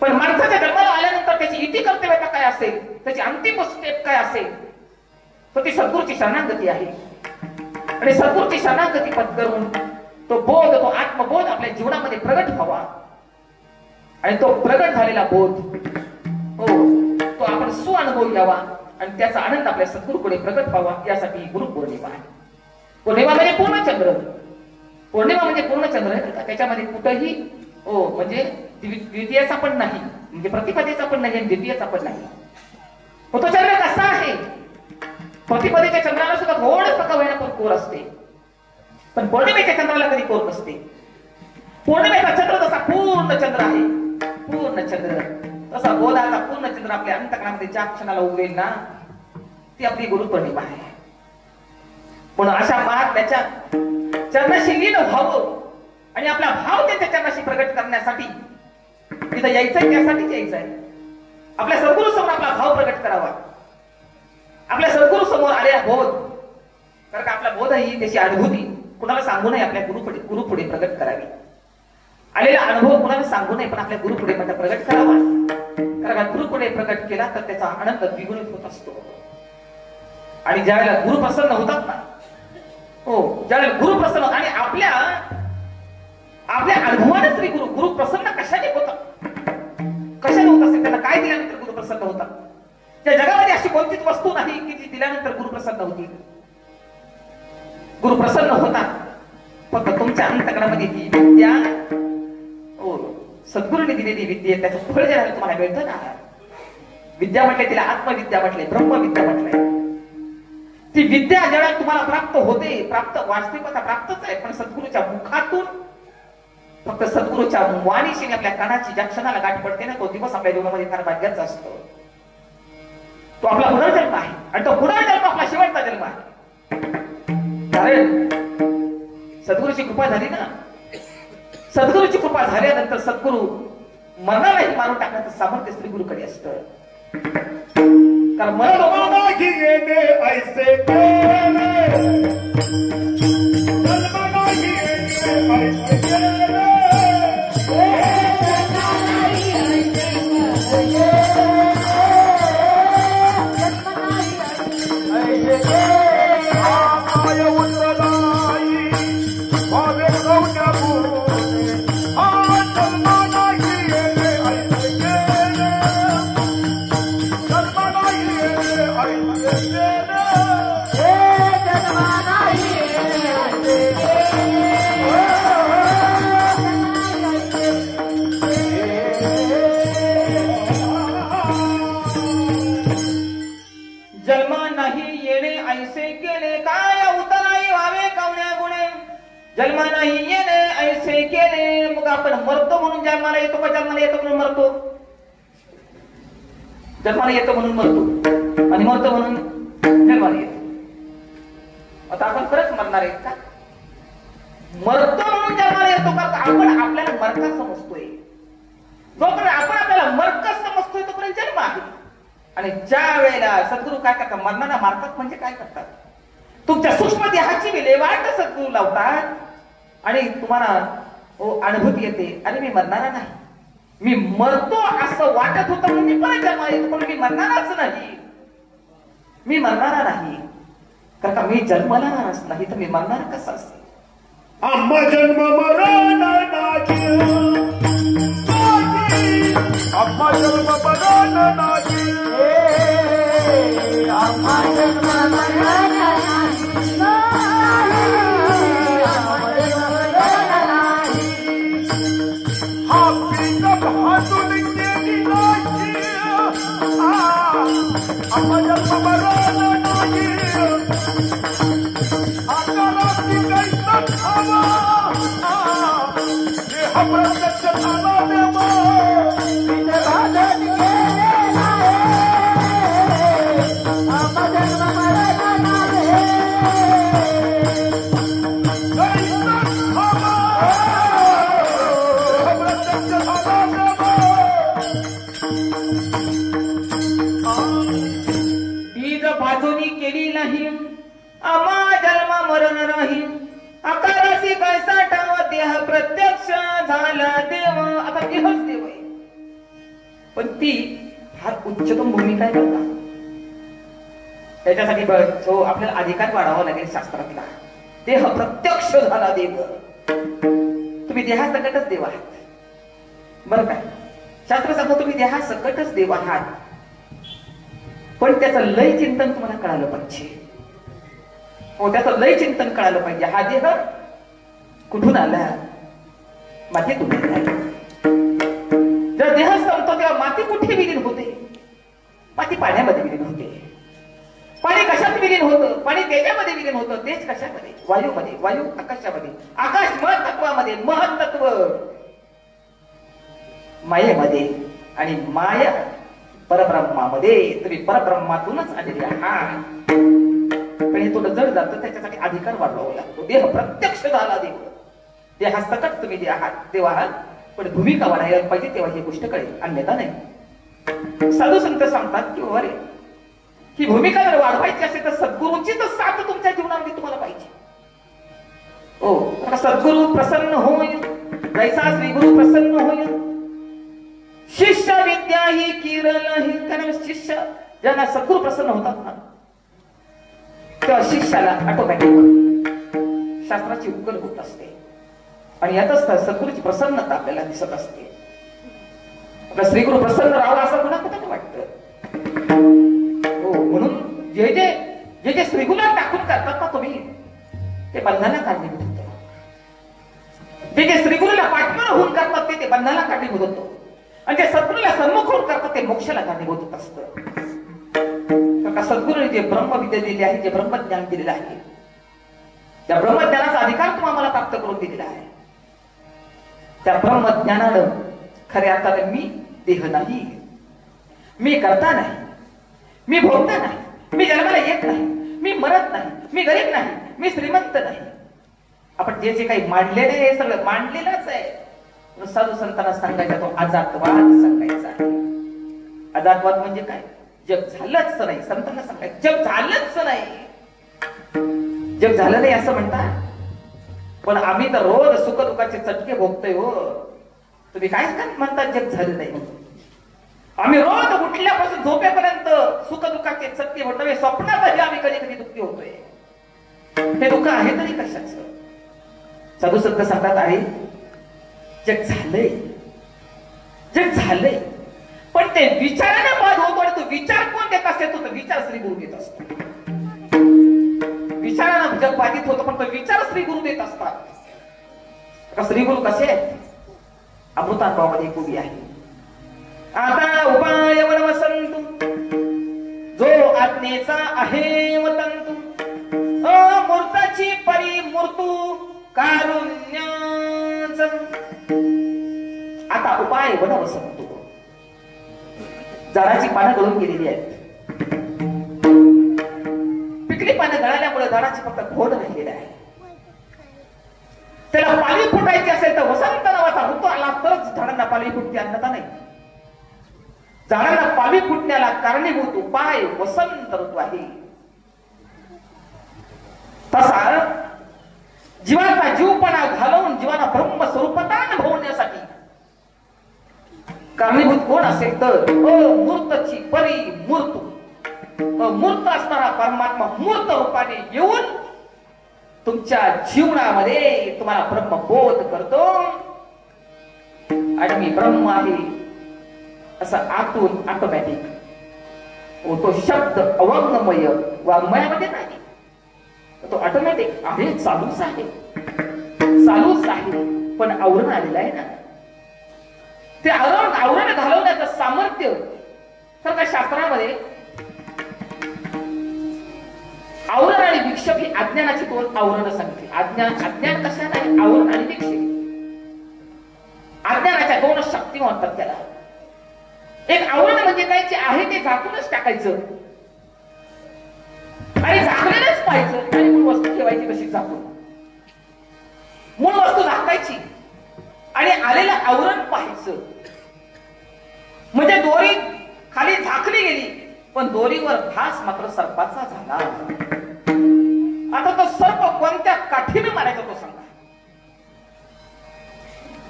पण माणसाच्या जन्माला आल्यानंतर त्याची इति कर्तव्यता काय असेल, त्याची अंतिम स्टेप काय असेल, तर ती सद्गुरूची शरणागती आहे. आणि सद्गुरूची शरणागती पत्करून तो बोध, तो आत्मबोध आपल्या जीवनामध्ये प्रगट व्हावा. आणि तो प्रगट झालेला बोध तो आपण सुअनुभव घ्यावा आणि त्याचा आनंद आपल्या सद्गुरूकडे प्रगट व्हावा. यासाठी गुरुपौर्णिमा आहे. पौर्णिमा म्हणजे पूर्णचंद्र. पौर्णिमा म्हणजे पूर्णचंद्र आहे. त्याच्यामध्ये कुठंही म्हणजे द्वितीयाचा पण नाही, म्हणजे प्रतिपदेचा पण नाही आणि द्वितीयाचा पण नाही. तो चंद्र कसा आहे? प्रतिपदेच्या चंद्राला सुद्धा थोडंसं का होईना पण कोर असते, पण पौर्णिमेच्या चंद्राला कधी कोर नसते. पौर्णिमेचा चंद्र तसा पूर्ण चंद्र आहे. पूर्ण चंद्र तसा बोधाचा पूर्ण चंद्र आपल्या अंतःकरणामध्ये ज्या क्षणाला उगवेल ना ती आपली गुरुपौर्णिमा आहे. म्हणून अशा महात्म्याच्या चरणाशी लीन व्हावं आणि आपला भाव त्यांच्या चरणाशी प्रगट करण्यासाठी तिथं यायचंय, त्यासाठीच यायचंय. आपल्या सद्गुरू समोर आपला भाव प्रगट करावा. आपल्या सद्गुरू समोर आलेला बोध, कारण का आपला बोध ही त्याची अनुभूती कुणाला सांगू नये, आपल्या गुरु पुढे प्रगट करावी. आलेला अनुभव कुणाला सांगू नये, पण आपल्या गुरु पुढे प्रगट करावा. कारण गुरु पुढे प्रगट केला तर त्याचा आनंद द्विगुणित होत असतो. आणि ज्यावेळेला गुरु प्रसन्न होतात ना, ज्यावेळेला गुरु प्रसन्न आणि आपल्या अनुभवाने श्री गुरु प्रसन्न कशाने होतात, कशाने होत असेल, त्यांना काय दिल्यानंतर गुरु प्रसन्न होतात. त्या जगामध्ये अशी कोणतीच वस्तू नाही की जी दिल्यानंतर गुरु प्रसन्न होती. गुरु प्रसन्न होतात फक्त तुमच्या अंतःकरणामध्ये ती विद्या, सद्गुरूने दिलेली विद्या, त्याचं फळ जे आहे तुम्हाला मिळतं ना. विद्या म्हटले तिला आत्मविद्या म्हटले, ब्रह्मविद्या म्हटले. ती विद्या ज्यावेळेला तुम्हाला प्राप्त होते, वास्तविकता प्राप्तच आहे, पण सद्गुरूच्या मुखातून, फक्त सद्गुरूच्या वाणीशी आपल्या कानाची ज्या क्षणाला गाठ पडते ना, तो दिवस आपल्या जीवनामध्ये फार भाग्याचा असतो. तो आपला पुनर्जन्म आहे आणि तो पुनर्जन्म आपला शेवटचा जन्म आहे. कारण सद्गुरूची कृपा झाली ना, सद्गुरूची कृपा झाल्यानंतर सद्गुरू मरणालाही मारून टाकण्याचं सामर्थ्य श्री गुरुकडे असतं. कारण मरण ऐसे जन्म नाही येणे ऐसे केले, मग आपण मरतो म्हणून जन्माला येतो का जन्माला येतो म्हणून मरतो? जन्माला येतो म्हणून मरतो आणि मरतो म्हणून जन्माला येतो. आता आपण खरंच मरणार आहेत का? मरतो म्हणून जन्माला येतो का? आपण आपल्याला मरका समजतोय. जोपर्यंत आपण आपल्याला मरका समजतोय तोपर्यंत जन्म आहे. आणि ज्या वेळेला सद्गुरू काय करतात, मरणाला मारतात म्हणजे काय करतात, तुमच्या सूक्ष्म देहाची विल्हेवाट सद्गुरू लावतात आणि तुम्हाला अनुभूती येते, अरे मी मरणारा नाही, मी मरतो असं वाटत होतं म्हणून मी परत जन्माला येतो, पण मी मरणाराच नाही, मी मरणारा नाही. कारण का मी जन्मणारच नाही तर मी मरणार कसं असेल? आम्हा जन्म मरण नाही, आम्हा जन्म मरण नाही, आम्हा जन्म मरण हा पिंड भाजून गेली नाही, आम्हा जन्म मरण नाही, आकाराची कैसा खावा, देह प्रत्यक्ष झाला देवा, पिंड भाजून गेलेला आहे, आम्हा जन्म मरण नाही, कैसा खावा, देह प्रत्यक्ष झाला देवा. बीज भाजोनी केली नाही, आम्हा जन्म मरण नाही, आकाराशी कैसा ठाव, देह प्रत्यक्ष झाला देव. आता देहच देव आहे, पण ती फार उच्चतम भूमिका आहे बरं का. त्याच्यासाठी जो आपल्याला अधिकार वाढावा लागेल शास्त्रातला, देह प्रत्यक्ष झाला देव. तुम्ही देहासकटच देव आहात बरं काय. शास्त्र सांगतो तुम्ही देहासकटच देव आहात, पण त्याचं लय चिंतन तुम्हाला कळालं पाहिजे. हो, त्याचं लय चिंतन कळालं पाहिजे. हा देह कुठून आला? मातीतून आला. जर देह संपतो तेव्हा माती कुठे विलीन होते? माती पाण्यामध्ये विलीन होते. पाणी कशात विलीन होतं? पाणी तेजामध्ये विलीन होतं. तेज कशामध्ये? वायूमध्ये. वायू आकाशामध्ये. आकाश महत्त्वामध्ये. महत्त्व मायेमध्ये. आणि माया परब्रह्मामध्ये. तुम्ही परब्रह्मातूनच आलेले आहात. पण हे थोडं जड जातं, त्याच्यासाठी अधिकार वाढवावा लागतो. देह प्रत्यक्ष झाला देव. देहासकट तुम्ही देव आहात, पण भूमिका वाढायला पाहिजे तेव्हा ही गोष्ट कळेल, अन्यथा नाही. साधू संत सांगतात की अरे ही भूमिका जर वाढवायची असेल तर सद्गुरूंची तर साथ तुमच्या जीवनामध्ये तुम्हाला पाहिजे. हो, सद्गुरू प्रसन्न होय, जैसा श्री गुरु प्रसन्न होय. शिष्य विद्या ही किरण ही. कारण शिष्य ज्यांना सद्गुरू प्रसन्न होतात ना, तेव्हा शिष्याला ऑटोमॅटिक शास्त्राची उकल होत असते. आणि यातच सद्गुरूची प्रसन्नता आपल्याला दिसत असते. आपला श्रीगुरु प्रसन्न राहावा असं कुणा कुठे वाटतं. हो, म्हणून जे जे श्रीगुरूला टाकून करतात ना तुम्ही, ते बंधनाला कारणीभूत होतं. जे श्रीगुरूला पाठमोर होऊन करतात ते बंधनाला कारणीभूत होतं. आणि जे सद्गुरूला सन्मुख होऊन करतात ते मोक्षाला कारणीभूत होत असतं. सद्गुरूने जे ब्रह्मविद्या दिली आहे, जे ब्रह्मज्ञान दिलेलं आहे, त्या ब्रह्मज्ञानाचा अधिकार तुम्हाला प्राप्त करून दिलेला आहे. त्या ब्रह्मज्ञानानं खऱ्या अर्थाने मी देह नाही, मी करता नाही, मी भोगता नाही, मी जन्माला येत नाही, मी मरत नाही, मी गरीब नाही, मी श्रीमंत नाही. आपण जे जे काही मांडलेलं आहे हे सगळं मांडलेलंच आहे. साधू संतांना सांगायचा तो अजातवाद सांगायचा आहे. अजातवाद म्हणजे काय? जग झालंच नाही. संतांना सांगायचं जग झालंच नाही. जग झालं नाही असं म्हणतात, पण आम्ही तर रोज सुख दुःखाचे चटके भोगतोय. हो, तुम्ही काय म्हणतात जग झालं नाही? आम्ही रोज उठल्यापासून झोपेपर्यंत सुख दुःखाचे चटके भोगतोय. स्वप्नातही आम्ही कधी कधी दुःखी होतोय. हे दुःख आहे तरी कशाचं? साधू संत सांगतात आहे जग झालंय, जग झालंय, पण ते विचाराने बाद होतो. आणि तो विचार कोण देत असतो? तो विचार श्री गुरु देत असतो. विचारानं जग बाधित होतं, पण तो विचार श्री गुरु देत असतात. श्री गुरु कसे आहेत? अमृतानुभवामध्ये उभी आहे. आता उपाय वनवसंतु जो आज्ञेचा आहे वतंतु, अमूर्ताची परिमूर्तू कारुण्याच आता उपाय बनाव सांगतो. झाडाची पानं गळून गेलेली आहेत. पिकली पानं गळाल्यामुळे झाडाची फक्त खोड राहिलेला आहे. त्याला पाली फुटायची असेल तर वसंत नावाचा ऋतू आला तरच झाडांना पाली फुटते, अन्यथा नाही. झाडांना पाली फुटण्याला कारणीभूत उपाय वसंत ऋतू आहे. तसा जीवाचा जीवपणा घालवून जीवाला ब्रह्मस्वरूपता अनुभवण्यासाठी कारणीभूत कोण असेल तर अमूर्तची परी मूर्त, मूर्त असणारा परमात्मा मूर्त रूपाने येऊन तुमच्या जीवनामध्ये तुम्हाला ब्रह्मबोध करतो. आणि मी ब्रह्म आहे असं आतून ऑटोमॅटिक तो शब्द अवंगमय वाङ्मयामध्ये नाही, तो ऑटोमॅटिक आहे, चालूच आहे, चालूच आहे. पण आवरण आलेलं आहे ना, ते आवरण घालवण्याचं सामर्थ्य तर का शास्त्रामध्ये आवरण आणि विक्षेप ही अज्ञानाची दोन आवरण सांगितली. अज्ञान कशाला आहे? आवरण आणि विक्षेप. अज्ञानाच्या दोन शक्ती म्हणतात त्याला. एक आवरण म्हणजे काय, जे आहे ते झाकूनच टाकायचं आणि झाकलेलंच पाहिजे आणि मूळ वस्तू ठेवायची तशी झाकून. मूळ वस्तू झाकायची आणि आलेलं आवरण पाहायचं. म्हणजे दोरी खाली झाकली गेली पण दोरीवर भास मात्र सर्पाचा झाला. आता तो सर्प कोणत्या काठीने मारायचा तो सांगा.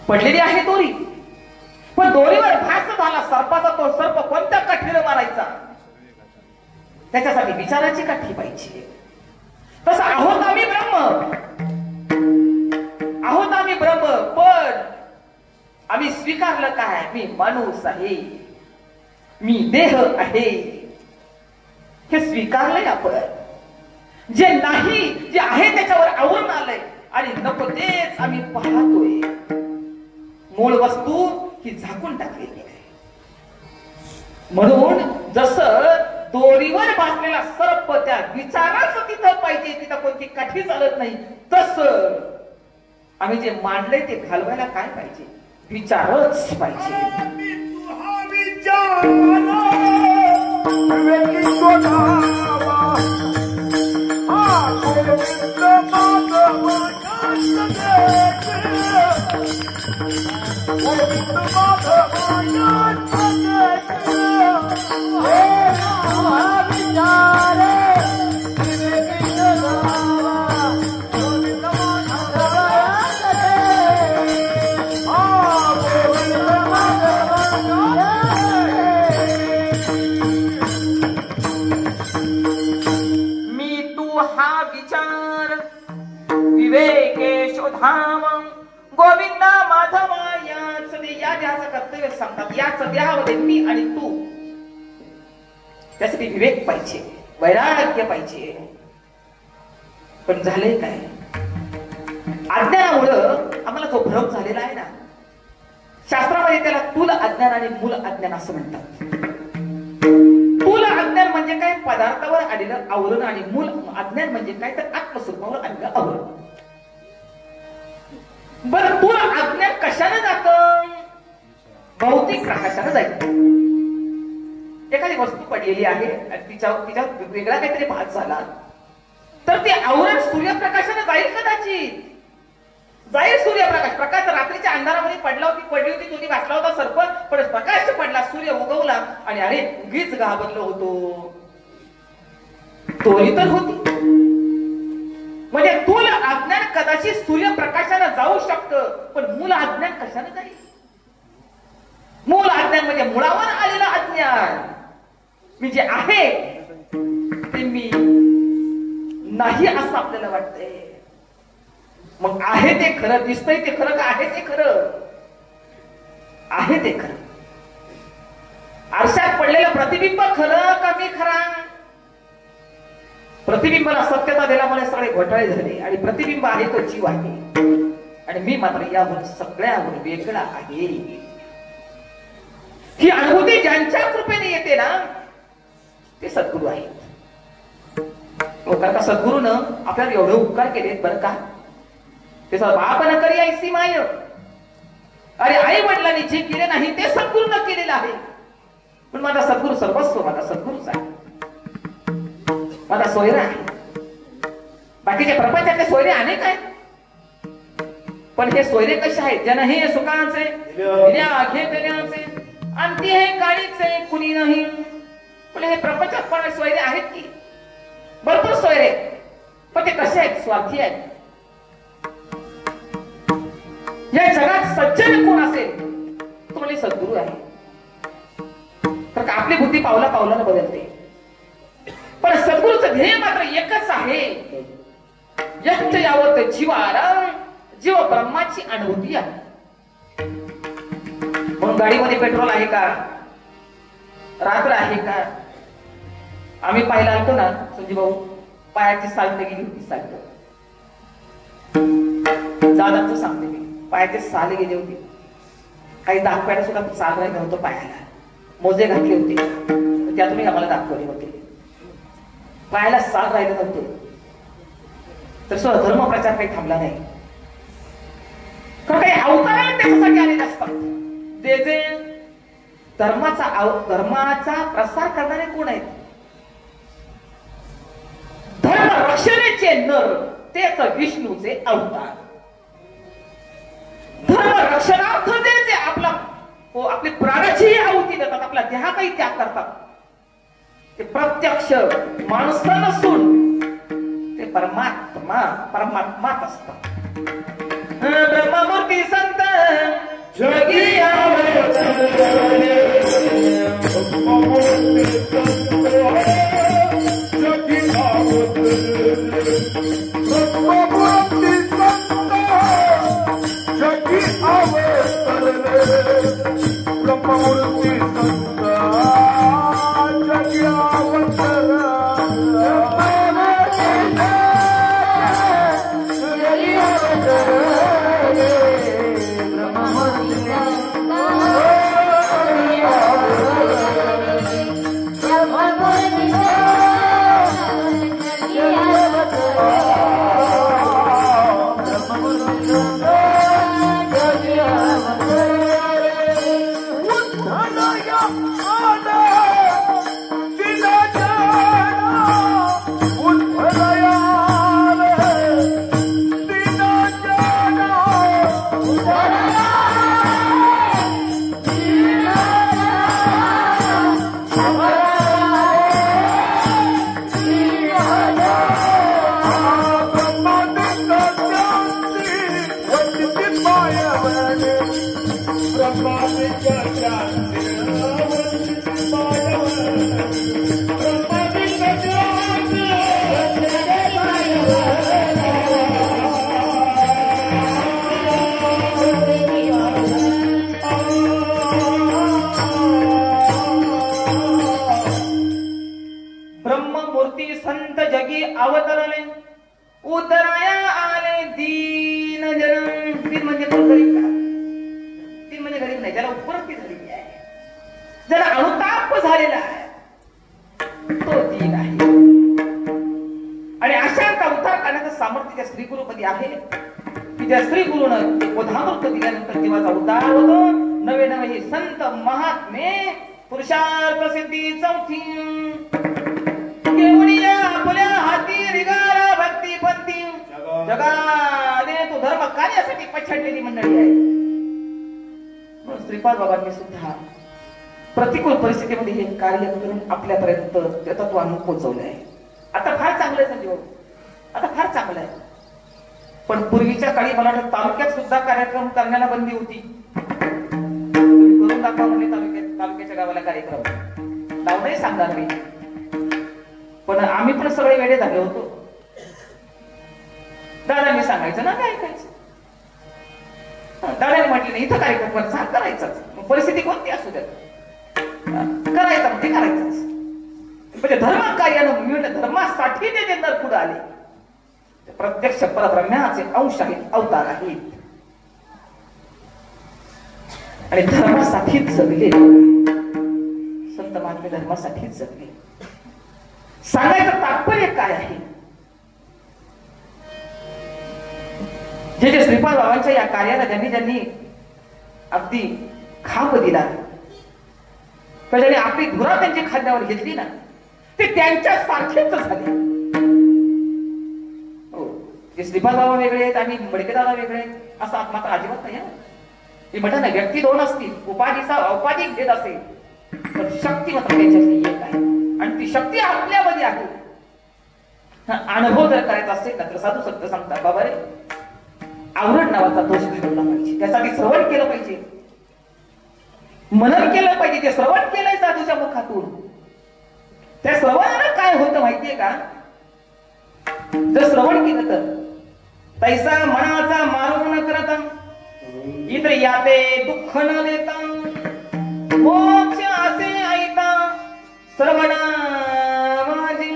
पडलेली आहे दोरी पण दोरीवर भास झाला सर्पाचा. तो सर्प कोणत्या काठीने मारायचा? त्याच्यासाठी विचाराची काठी पाहिजे. तसं आहोत आम्ही ब्रह्म, आहोत आम्ही ब्रह्म, पण आम्ही स्वीकारलं काय? मी माणूस आहे, मी देह आहे, हे स्वीकारलंय आपण. जे नाही, जे आहे त्याच्यावर आवरून आलंय आणि नको तेच आम्ही पाहतोय. मूळ वस्तू ही झाकून टाकलेली आहे. म्हणून जसं दोरीवर भासलेला सर्प त्या विचाराच तिथं पाहिजे, तिथं कोणती काठी चालत नाही, तसं आम्ही जे मांडलंय ते घालवायला काय पाहिजे? विचारच पाहिजे. धाम गोविंदा माधवा या देहाचं कर्तव्य सांगतात. याच देहामध्ये मी आणि तू, त्यासाठी विवेक पाहिजे, वैराग्य पाहिजे. पण झालंय काय? अज्ञानामुळं आम्हाला जो भ्रम झालेला आहे ना, शास्त्रामध्ये त्याला तुल अज्ञान आणि मूल अज्ञान असं म्हणतात. तुल अज्ञान म्हणजे काय? पदार्थावर आलेलं आवरण. आणि मूल अज्ञान म्हणजे काय? तर आत्मस्वरूपावर आलेलं आवरण. बरं, तुला अज्ञान कशाने जातं? भौतिक प्रकाशाने जायचं. एखादी वस्तू पडलेली आहे आणि तिच्यावर वेगळा काहीतरी भास झाला तर ते आवरण सूर्यप्रकाशाने जाईल, कदाचित जाईल. सूर्यप्रकाश, प्रकाश रात्रीच्या अंधारामध्ये पडली होती, तुम्ही वाचला होता सर्प, पण प्रकाश पडला, सूर्य उगवला आणि अरे उगीच घाबरलो होतो. तोही तर होती. म्हणजे तुल अज्ञान कदाचित सूर्यप्रकाशाने जाऊ शकतं, पण मूल अज्ञान कशाने जाईल? मूल अज्ञान म्हणजे मुळावर आलेलं अज्ञान. मी जे आहे ते मी नाही असं आपल्याला वाटतंय. मग आहे ते खरं, दिसतंय ते खरं का आहे ते खरं? आहे ते खरं. आरशात पडलेलं प्रतिबिंब खरं का मी खरा? प्रतिबिंबाला सत्यता दिल्यामुळे सगळे घोटाळे झाले आणि प्रतिबिंब आहे तो जीव आहे आणि मी मात्र याहून सगळ्याहून वेगळा आहे. ही अनुभूती ज्यांच्या कृपेने येते ना, ते सद्गुरू आहेत. कारण का सद्गुरूनं आपल्याला एवढे उपकार केलेत बरं का. ते बाप न करी ऐसी माय. अरे आई वडिलांनी जे केले नाही ते सद्गुरूनं केलेलं आहे. पण माझा सद्गुरू सर्वस्व माझा सद्गुरूच आहे. माझा सोयरा आहे. बाकीच्या प्रपंचातले सोयरे अनेक आहेत. पण हे सोयरे कसे आहेत? जन हे सुखाचे घेतल्याचे अंती हे काळीचे कुणी नाही. पण हे प्रपंचात पण सोयरे आहेत की भरपूर सोयरे. पण ते कसे आहेत? स्वार्थी आहेत. या जगात सज्जन कोण असेल तो म्हणजे सद्गुरू आहे. तर आपली बुद्धी पावला पावलानं बदलते. पण सद्गुरूचं ध्येय मात्र एकच आहे. यक्त यावत जीवाराम जीव ब्रह्माची अनुभूती आहे. म्हणून गाडीमध्ये पेट्रोल आहे का? रात्र आहे का? आम्ही पाहायला आलतो ना संजीव भाऊ, पायाची साल्ट गेली होती. साल्ट दादाचं सांगते मी, पायाचे साल गेले होते. काही दाखवायला सुद्धा साल राहिलं होतं पायाला. मोजे घातले होते त्यातूनही आम्हाला दाखवले होते. पायाला साल राहिलं नव्हतं. तर धर्म प्रचार काही थांबला नाही. काही अवतार त्याच्यासाठी आलेले असतात. जे जे धर्माचा प्रसार करणारे कोण आहेत? धर्म रक्षणाचे नर तेच विष्णूचे अवतार. धर्म रक्षणार्थ जे आपली प्राणाची आहुती देतात, आपला देहाचाही त्याग करतात, ते प्रत्यक्ष माणूस नसून ते परमात्माच असतात. ब्रह्ममूर्ती संत जगी संत जगी अवतरले उतराया आले दीन जन. दीन म्हणजे कोण? गरीब का? दीन म्हणजे गरीब नाही, ज्याला उपरती झालेली आहे, ज्याला अनुताप झालेला आहे तो दीन आहे. आणि अशांचा उद्धार करण्याचं सामर्थ्य त्या श्री गुरुपदी आहे की त्या श्री गुरुनं बोधामृत दिल्यानंतर जीवाचा उद्धार होतो. नवे नवे हे संत महात्मे पुरुषार्थ सिद्धी चौथी केवढीया आपल्या हाती रिगारा भक्ती पंथी जगाने तो धर्म कार्यासाठी पछाडलेली मंडळी आहे. म्हणून श्रीपाद बाबांनी सुद्धा प्रतिकूल परिस्थितीमध्ये हे कार्य करून आपल्यापर्यंत ते तत्व आणून पोहोचवलं आहे. आता फार चांगलं आहे संजीव, आता फार चांगलं आहे. पण पूर्वीच्या काळी मला वाटतं तालुक्यात सुद्धा कार्यक्रम करण्याला बंदी होती. करून दाखवा म्हणजे तालुक्याच्या गावाला कार्यक्रम नाव नाही सांगणार मी, पण आम्ही पण सगळे वेडे झाले होतो. दादांनी सांगायचं ना काय ऐकायचं. दादाने म्हटले नाही इथं कार्यक्रम करायचाच, परिस्थिती कोणती असू द्या करायचा म्हणजे करायचाच. म्हणजे धर्म कार्यानं मिळणं धर्मासाठी ते नर पुढे आले. प्रत्यक्ष परब्रह्माचे अंश आहेत, अवतार आहेत आणि धर्मासाठीच जगले. संत महात्मे धर्मासाठीच जगले. सांगायचं तात्पर्य काय आहे? जे जे श्रीपाद बाबांच्या या कार्याला ज्यांनी ज्यांनी अगदी खाप दिला, ज्यांनी आपली धुरा त्यांच्या खांद्यावर घेतली ना, ते त्यांच्या सारखेच झाले. हो, ते श्रीपाद बाबा वेगळे आहेत आणि मडकेदादा वेगळे आहेत असं मात्र अजिबात नाही. हे म्हणतात ना, व्यक्ती दोन असतील, उपाधीचा औपाधिक भेद असेल, पण शक्ती मात्र त्यांच्यातली एक आहे आणि ती शक्ती आपल्यामध्ये आहे. अनुभव जर करायचा असेल ना, तर साधू संत सांगतात, बाबा रे, आवरण नावाचा दोष घालवला पाहिजे, त्यासाठी श्रवण केलं पाहिजे, मनन केलं पाहिजे. ते श्रवण केलंय साधूच्या मुखातून. त्या श्रवणानं काय होतं माहितीये का? जर श्रवण केलं तर तैसा मनाचा मारू न करता, इतर याते दुःख न देता, मोक्ष असे ऐता श्रवणा माझी.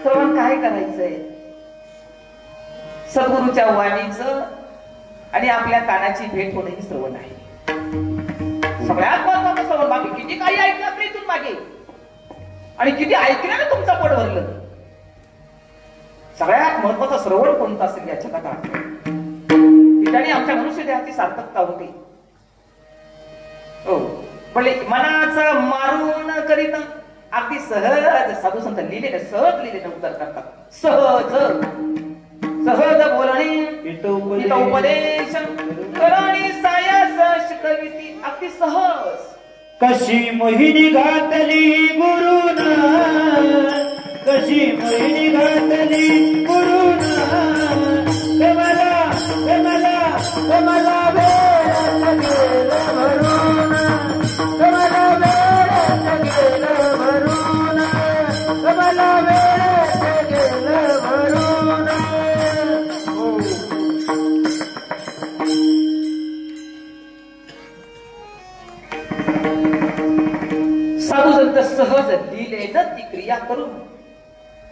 श्रवण काय करायचंय? सद्गुरूच्या वाणीचं आणि आपल्या कानाची भेट होणं ही श्रवण आहे. सगळ्यात महत्वाचं श्रवण. बाकी किती काही ऐकलं नाही इथून मागे आणि किती ऐकल्याने तुमचा पोट भरलं. सगळ्यात महत्वाचं श्रवण कोणतं असेल याच्या कथा ठिकाणी आमच्या मनुष्य देहाची सार्थकता होती. हो, पण मनाचं मारून करीत अगदी सहज साधू संत लिहिलेलं, सहज लिहिलेलं उत्तर करतात. सहज सहज बोलणे उपदेश करणी सायास शिकविती. अगदी सहज. कशी मोहिनी घातली गुरुना, कशी मोहिनी घातली गुरुना, मला मला मला वेळ गेलं भरून, मला वेळ गेलं भरून, मला वेळ गेलं भरून. साधू संत सहज लिहिलेलं ती क्रिया करून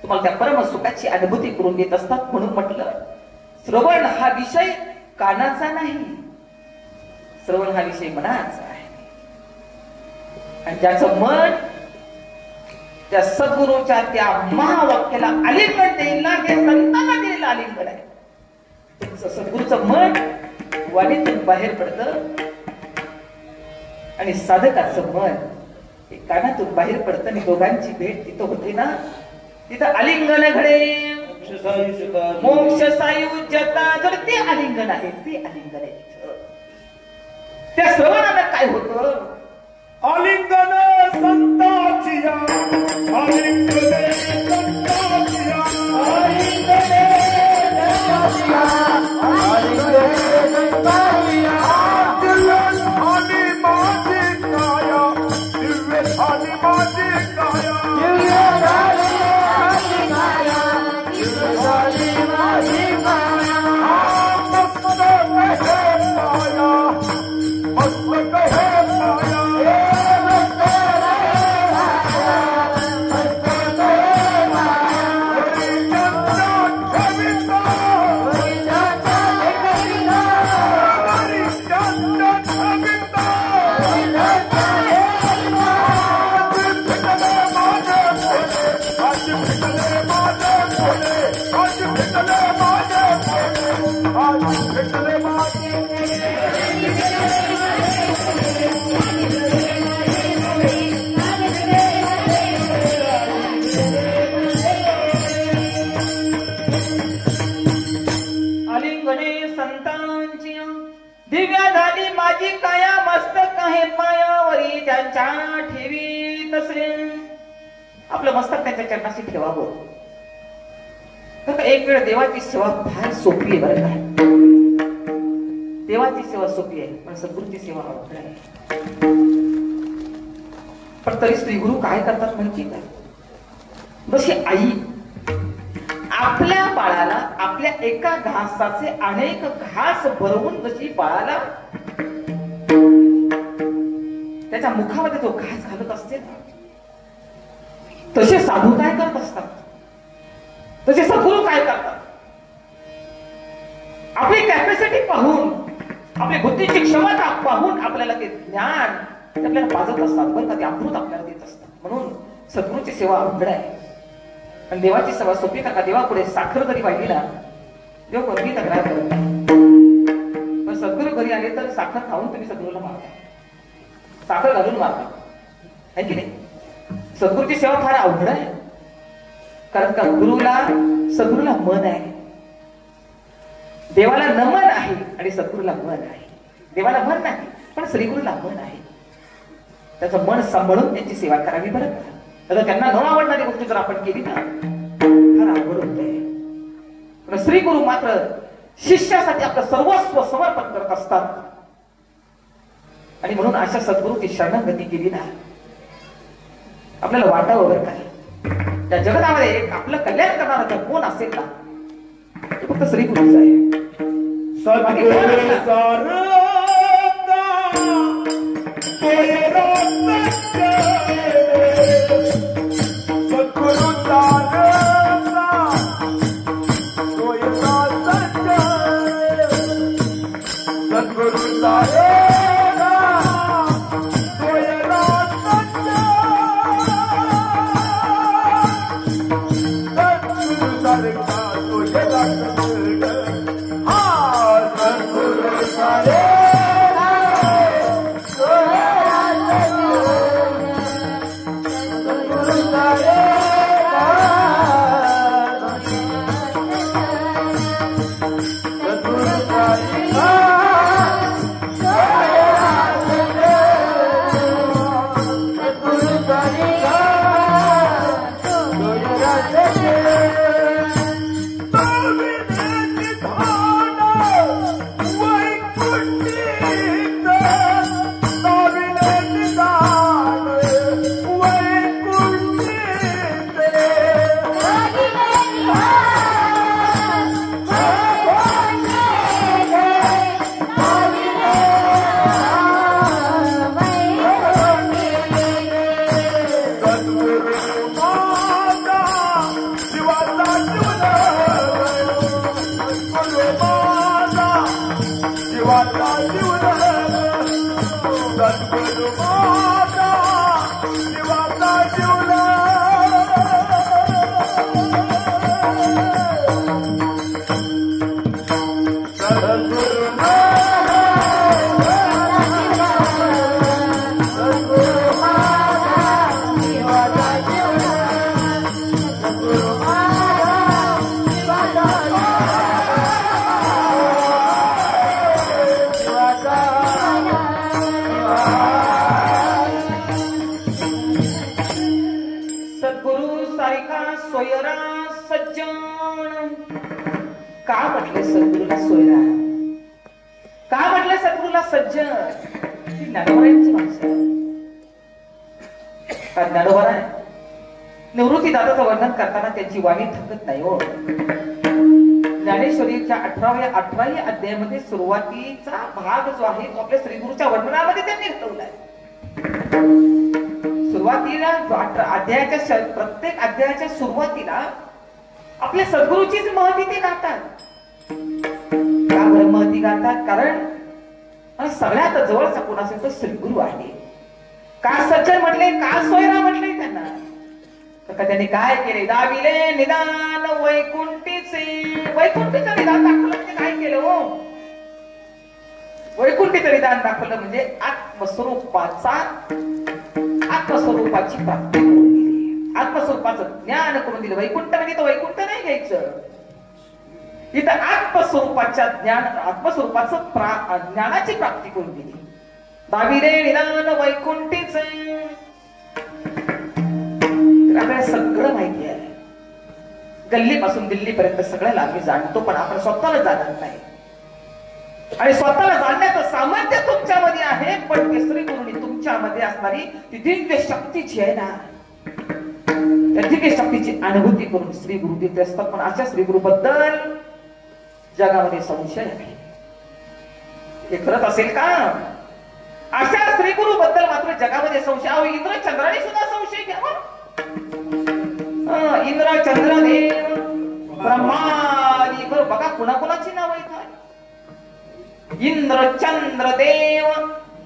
तुम्हाला त्या परम सुखाची अनुभूती करून देत असतात. म्हणून म्हटलं, श्रवण हा विषय कानाचा नाही, श्रवण हा विषय मनाचा आहे. आणि ज्याचं मन त्या सद्गुरूच्या त्या महावाक्याला आलिंगन देईल ना, हे संतांना दिलेलं आलिंगन आहे. सद्गुरूचं मन वाणीतून बाहेर पडतं आणि साधकाचं मन हे कानातून बाहेर पडतं आणि दोघांची भेट तिथं होते ना, तिथं आलिंगन घडे मोक्ष सायुज्यता. जर ते आलिंगन आहे, ते आलिंगन आहे तिथं. त्या श्रवणाला काय होतं? आलिंगन संताची, आलिंगने संताची, आलिंगने संताची, आलिंगने संताची. आणि माझी काया दिव्य झाली, माझी काया दिव्य झाली, माझी काया दिव्य झाली, माझी काया. मस्त कहे काया, मस्त कहे काया, आलिंगने संतांची दिव्या झाली माझी काया, मस्तक आहे पायावरी त्यांच्या ठेवी तसे. आपलं मस्तक त्यांच्या चरणाशी ठेवावं. एक वेळ देवाची सेवा फार सोपी आहे बरं का. देवाची सेवा सोपी आहे, पण सद्गुरूची सेवा अवघड आहे. पण तरी श्री गुरु काय करतात माहिती का? जशी आई आपल्या बाळाला आपल्या एका घासाचे अनेक घास भरवून जशी बाळाला त्याच्या मुखामध्ये तो घास घालत असते, तसे साधू काय करत असतात, तसे सद्गुरू काय करतात? आपली कॅपॅसिटी पाहून, आपली बुद्धीची क्षमता पाहून आपल्याला ते ज्ञान आपल्याला पाजत असतात बरं का, ते अमृत आपल्याला देत असतात. म्हणून सद्गुरूची सेवा अवघड आहे आणि देवाची सेवा सोपी. का देवापुढे साखर जरी वाहिली ना, तेव्हा कोणती तक्रार करत नाही. पण सद्गुरू घरी आले तर साखर खाऊन तुम्ही सद्गुरूला मारता, साखर घालून मारता, आहे की नाही? सद्गुरूची सेवा फार अवघड आहे. कारण का सद्गुरूला मन आहे, देवाला नमन आहे आणि सद्गुरूला मन आहे. देवाला मन नाही पण श्रीगुरूला मन आहे. त्याचं मन सांभाळून त्यांची सेवा करावी बरं. तर त्यांना न आवडणारी गोष्ट जर आपण केली ना फार अवघड होते. पण श्रीगुरु मात्र शिष्यासाठी आपलं सर्वस्व समर्पण करत असतात. आणि म्हणून अशा सद्गुरूची शरणागती केली ना आपल्याला वाटावं बरं काय. त्या जगतामध्ये आपलं कल्याण करणारा जर कोण असेल ना ते फक्त श्रीगुरूच आहे. निवृत्तीदादाचं वर्णन करताना त्यांची वाणी थकत नाही हो. ज्ञानेश्वरीच्या 18व्या अध्यायामध्ये सुरुवातीचा भाग जो आहे तो आपल्या श्रीगुरूच्या वर्णनामध्ये त्यांनी ठेवलाय. सुरुवातीला प्रत्येक अध्यायाच्या सुरुवातीला आपल्या सद्गुरूचीच महती ते गातात. का बरं महती गातात? कारण सगळ्यात जवळचा कोण असेल तो श्रीगुरू आहे. का सज्जन म्हटले, का सोयरा म्हटले त्यांना? तर त्यांनी काय केले? दाविले निदान वैकुंठीचे. वैकुंठीचं निदान दाखवलं म्हणजे काय केलं हो? वैकुंठीचं निदान दाखवलं म्हणजे आत्मस्वरूपाची प्राप्ती करून दिली, आत्मस्वरूपाचं ज्ञान करून दिलं. वैकुंठ म्हणजे तो वैकुंठ नाही घ्यायचं. इथं आत्मस्वरूपाचं ज्ञानाची प्राप्ती करून दिली. दाविले निदान वैकुंठीचे. आपल्याला सगळं माहिती आहे, गल्लीपासून दिल्लीपर्यंत सगळ्याला आम्ही जाणतो, पण आपण स्वतःला जाणत नाही. आणि स्वतःला जाणण्याचं सामर्थ्य तुमच्यामध्ये आहे, पण ते श्रीगुरूंनी तुमच्यामध्ये असणारी ती दिव्य शक्ती जी आहे ना त्या दिव्य शक्तीची अनुभूती करून श्रीगुरु देत असतात. पण अशा श्रीगुरु बद्दल जगामध्ये संशय आहे. हे खरंच असेल का? अशा श्रीगुरु बद्दल मात्र जगामध्ये संशय. इंद्र चंद्राने सुद्धा संशय घ्यावा. इंद्र चंद्रदेव ब्रह्मादी करू बघा कुणाकुणाची नाव येतात. इंद्र चंद्रदेव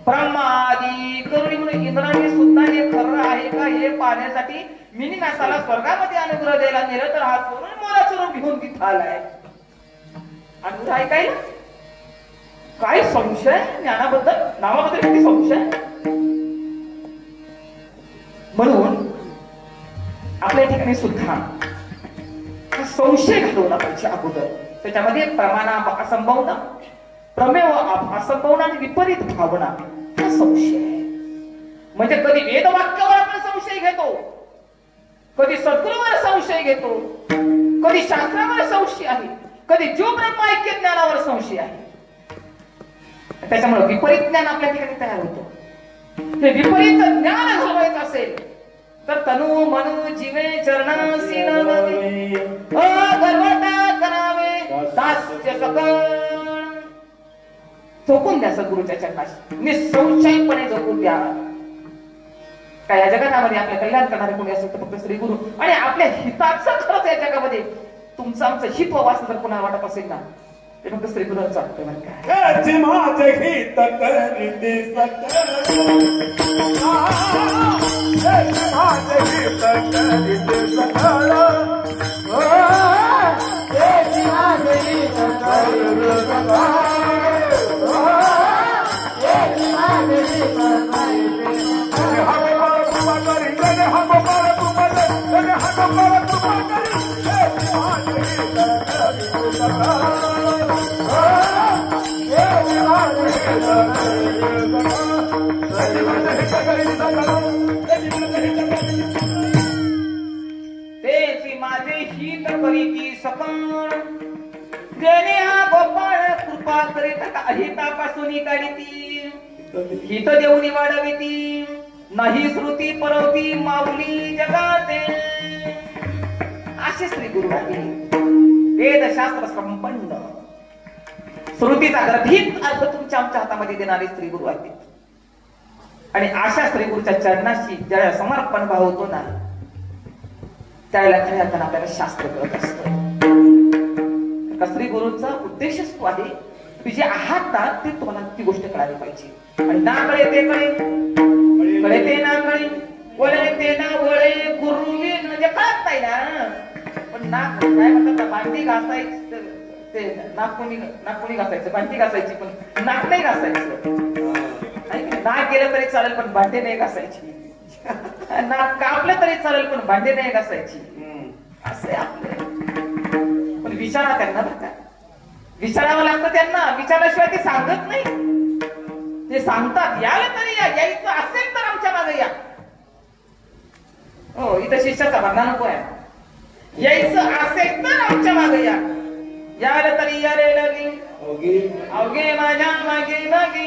ब्रह्मादी करू म्हणून इंद्राने सुद्धा हे खरं आहे का हे पाहण्यासाठी मिनीनाथाला स्वर्गामध्ये अनुग्रह द्यायला नेलं, तर हात करून मोराचं रूप घेऊन तिथं आलाय. अनुभव ऐकायला काय संशय ज्ञानाबद्दल, नावाबद्दल किती संशय. म्हणून आपल्या ठिकाणी सुद्धा संशय घालवला पाहिजे अगोदर. त्याच्यामध्ये प्रमाण असंभावना, प्रमेय असंभावना आणि विपरीत भावना हा संशय आहे. म्हणजे कधी वेदवाक्यावर आपण संशय घेतो, कधी सद्गुरूवर संशय घेतो, कधी शास्त्रावर संशय आहे, कधी जीव ब्रह्म ऐक्य ज्ञानावर संशय आहे. त्याच्यामुळे विपरीत ज्ञान आपल्या ठिकाणी तयार होतो. हे विपरीत ज्ञान घालवायचं असेल तर तनु मनु जीवे चरणासी नमामि, गर्वता करावे दास्य सकळ. झोकून द्या सद्गुरूच्या चरणाशी, निसंशयपणे झोकून द्या. काय या जगामध्ये आपल्या कल्याण करणारे कोणी असेल तर फक्त श्री गुरु. आणि आपल्या हिताचं खरंच या जगामध्ये तुमचं आमचं हित वाच जर कोणाला वाटत असेल ना ते फक्त श्री गुरुचं वाटतं. म्हणजे माझे हित करीते सकळ, माझे हित करीते सकळ, माझे हित करीते माझे हित करीती सकळ, जेणे हा गोपाळ कृपा करीत अहितापासून काढिती, हित देऊनी वाढविती, नाही श्रुती परवती माऊली जगाते. असे श्री गुरु आहे. वेदशास्त्र संपन्न, श्रुतीचा गर्भित अर्थ तुमच्या आमच्या हातामध्ये देणारे श्री गुरु आहेत. आणि अशा श्री गुरुच्या चरणाशी ज्याला समर्पण भाव होतो ना त्याला खऱ्या अर्थाने आपल्याला शास्त्र कळत असतं. श्री गुरुचा उद्देशच तो आहे की जे आहात ना ते तुम्हाला ती गोष्ट कळाली पाहिजे. आणि ना कळे ते कळे, कळे ते ना कळे, वळे ते ना वळे, गुरुवी म्हणजे कळत नाही ना. पण नाक काय म्हणतात, भांडी घासायची ते नागपुणी घासायचं, भांडी घासायची पण नाक नाही घासायचं. नाक गेलं तरी चालेल पण भांडी नाही घासायची, नाक कापलं तरी चालेल पण भांडी नाही घासायची. असं आपलं. पण विचारा त्यांना बरं का, विचारावं लागतं त्यांना. विचारल्याशिवाय ते सांगत नाही. ते सांगतात यायला तरी या, यायचं असेल तर आमच्या मागे या. हो, इथं शिष्याचा भरणा नको आहे. यायचं असेल तर आमच्या मागे या, यायला तरी या रे लगी अवघे माझ्या मागे लगी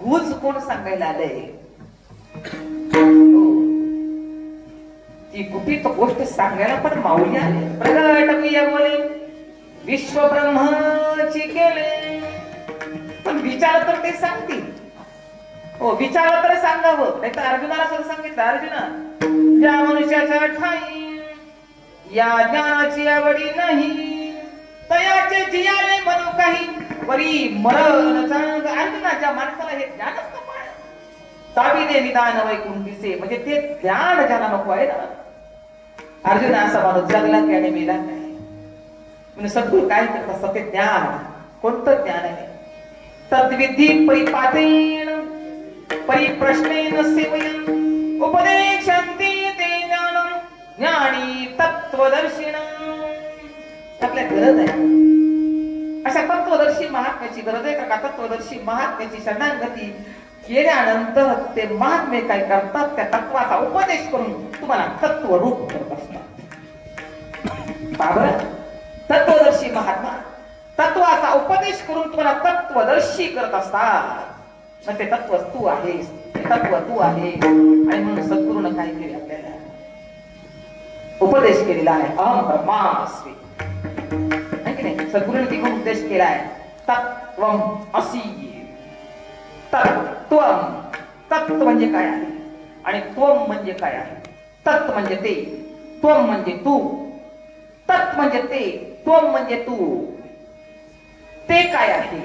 घूज कोण सांगायला आलंय. ती गुपित गोष्ट सांगायला पण माऊली आले. प्रगट बोले विश्व ब्रह्माची केले. पण विचार तर ते सांगतील. हो, विचार तर सांगावं. नाही तर अर्जुनाला सुद्धा सांगितलं, अर्जुना ज्या मनुष्याच्या ठाई या ज्ञानाची आवडी नाही तयाचे जियाले म्हणू काही परी मरण सांग. अर्जुनाच्या माणसाला हे ज्ञानच नको आहे. ताबिने निदान वैकुंठीचे, म्हणजे ते ज्ञान ज्याला नको आहे ना. अर्जुन असा माणूस जगला की आणि मेला नाही. म्हणजे सद्गुरू काय करतात, सत्य ज्ञान. कोणतं ज्ञान आहे? तद्विधी परिपातेन परिप्रश्नेन सेवयन् उपदेशन्ति ते ज्ञानं ज्ञानी तत्वदर्शिनं. आपल्या गरज आहे अशा तत्वदर्शी महात्म्याची गरज आहे का? तत्वदर्शी महात्म्याची शरणागती केल्यानंतर ते महात्मे काय करतात? त्या तत्वाचा उपदेश करून तुम्हाला तत्वरूप करत असतात. तत्वदर्शी महात्मा तत्वाचा उपदेश करून तुम्हाला तत्वदर्शी करत असतात. मग ते तत्व तू आहेस, ते तत्व तू आहेस. आणि म्हणून सद्गुरूनं काय केले? आपल्याला उपदेश केलेला आहे. अहम ब्रह्मास्मि. सद्गुरूने तिकडून उपदेश केलाय. तत्वम असी. तत्वम, तत्व म्हणजे काय आहे आणि त्वम म्हणजे काय आहे? तत् म्हणजे ते, त्वम म्हणजे तू. तत् म्हणजे ते, त्वम म्हणजे तू. ते काय आहे?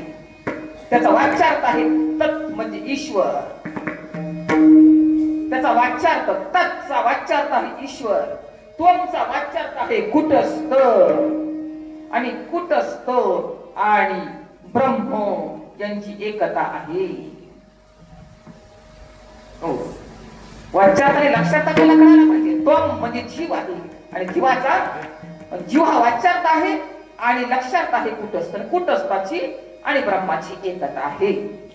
त्याचा वाच्यार्थ आहे तत् म्हणजे ईश्वर. त्याचा वाच्यार्थ, तत्चा वाच्यार्थ आहे ईश्वर. त्वमचा वाच्यार्थ आहे कुटस्थ. आणि कुटस्थ आणि ब्रह्म यांची एकता आहे. हो, वाच्यार्थ लक्षात आपल्याला कळायला पाहिजे. त्वम म्हणजे जीव आहे आणि जीवाचा, जीव हा वाच्यार्थ आहे आणि लक्षात आहे कुटस्थ. कुटस्थाची आणि ब्रह्माची एकता आहे.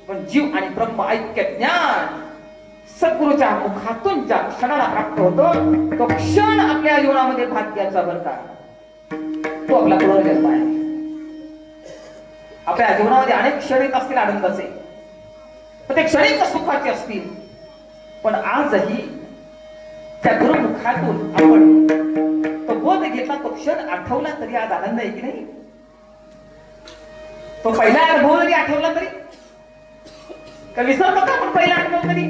पण जीव आणि ब्रह्म ऐक्य ज्ञान सद्गुरूच्या मुखातून ज्या क्षणाला प्राप्त होतो तो क्षण आपल्या जीवनामध्ये भाग्याचा बरं का, तो आपला पुनर्जन्म आहे. आपल्या जीवनामध्ये अनेक क्षण येत असतील आनंदाचे, पण ते क्षणिक सुखाचे असतील. पण आजही त्या गुरुमुखातून आपण तो बोध घेतला, तो क्षण आठवला तरी आज आनंद आहे की नाही? तो पहिला अनुभव जरी आठवला तरी का विसरतो का आपण पहिला अनुभव तरी?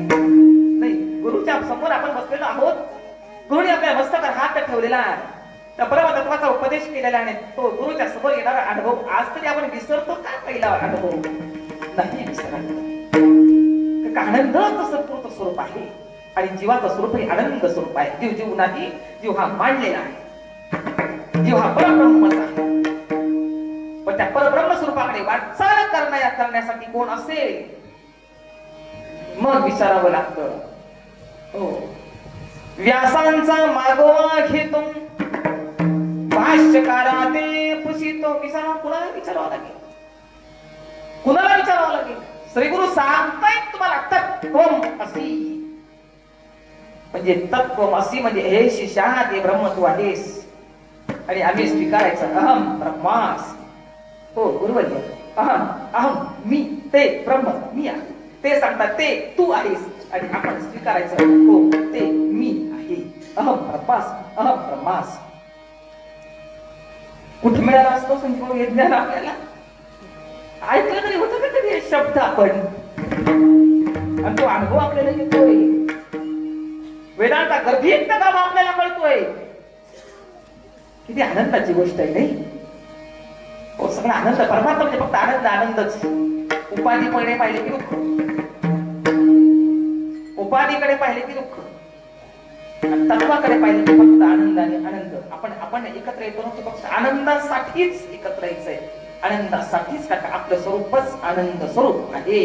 नाही. गुरुच्या समोर आपण बसलेलो आहोत. गुरुने आपल्या मस्तकावर हात ठेवलेला आहे. त्या परमतत्वाचा उपदेश केलेला आहे. तो गुरुच्या समोर येणारा अनुभव आज तरी आपण विसरतो का? पहिला अनुभव नाही विसरत. आनंदाचं सत्पूर्ण स्वरूप आहे आणि जीवाचं स्वरूप हे आनंद स्वरूप आहे. जीव जीव नाही, जीव हा मांडलेला आहे. जीव हा परब्रह्मच आहे. पण त्या परब्रह्म स्वरूपाकडे वाटचाल करण्यासाठी कोण असेल मग विचारावं लागतं. हो, व्यासांचा मागोवा घेतो भाष्यकारा ते पुसितो. कुणाला विचारावं लागेल? कुणाला विचारावं लागेल? श्री गुरु सांगतायत तुम्हाला तत्वम असी. म्हणजे तत्वम असी म्हणजे हे शिष्या ते ब्रह्म तू आहेस आणि आम्ही स्वीकारायचं अहम ब्रह्मास. हो गुरुवर्य, अहम अहम मी, ते ब्रह्म मी आहे. ते सांगतात ते तू आहेस आणि आपण स्वीकारायचं हो ते मी आहे. अहम ब्रह्मास, अहम ब्रह्मास. कुठे मिळाला असतो संजीव हे ज्ञान आपल्याला? ऐकलं तरी होतं का कधी हे शब्द आपण? आणि तो अनुभव आपल्याला येतोय. वेदांचा गर्भित गाव आपल्याला कळतोय. किती आनंदाची गोष्ट आहे नाही? हो, सगळा आनंद. परमात्मा म्हणजे फक्त आनंद, आनंदच. उपाधीकडे पाहिले की दुःख, उपाधीकडे पाहिले की दुःख, आणि तत्वाकडे पाहिले की फक्त आनंद आणि आनंद. आपण एकत्र येतो ना, फक्त आनंदासाठीच एकत्र यायचंय. आनंदासाठीच का? आपलं स्वरूपच आनंद स्वरूप आहे.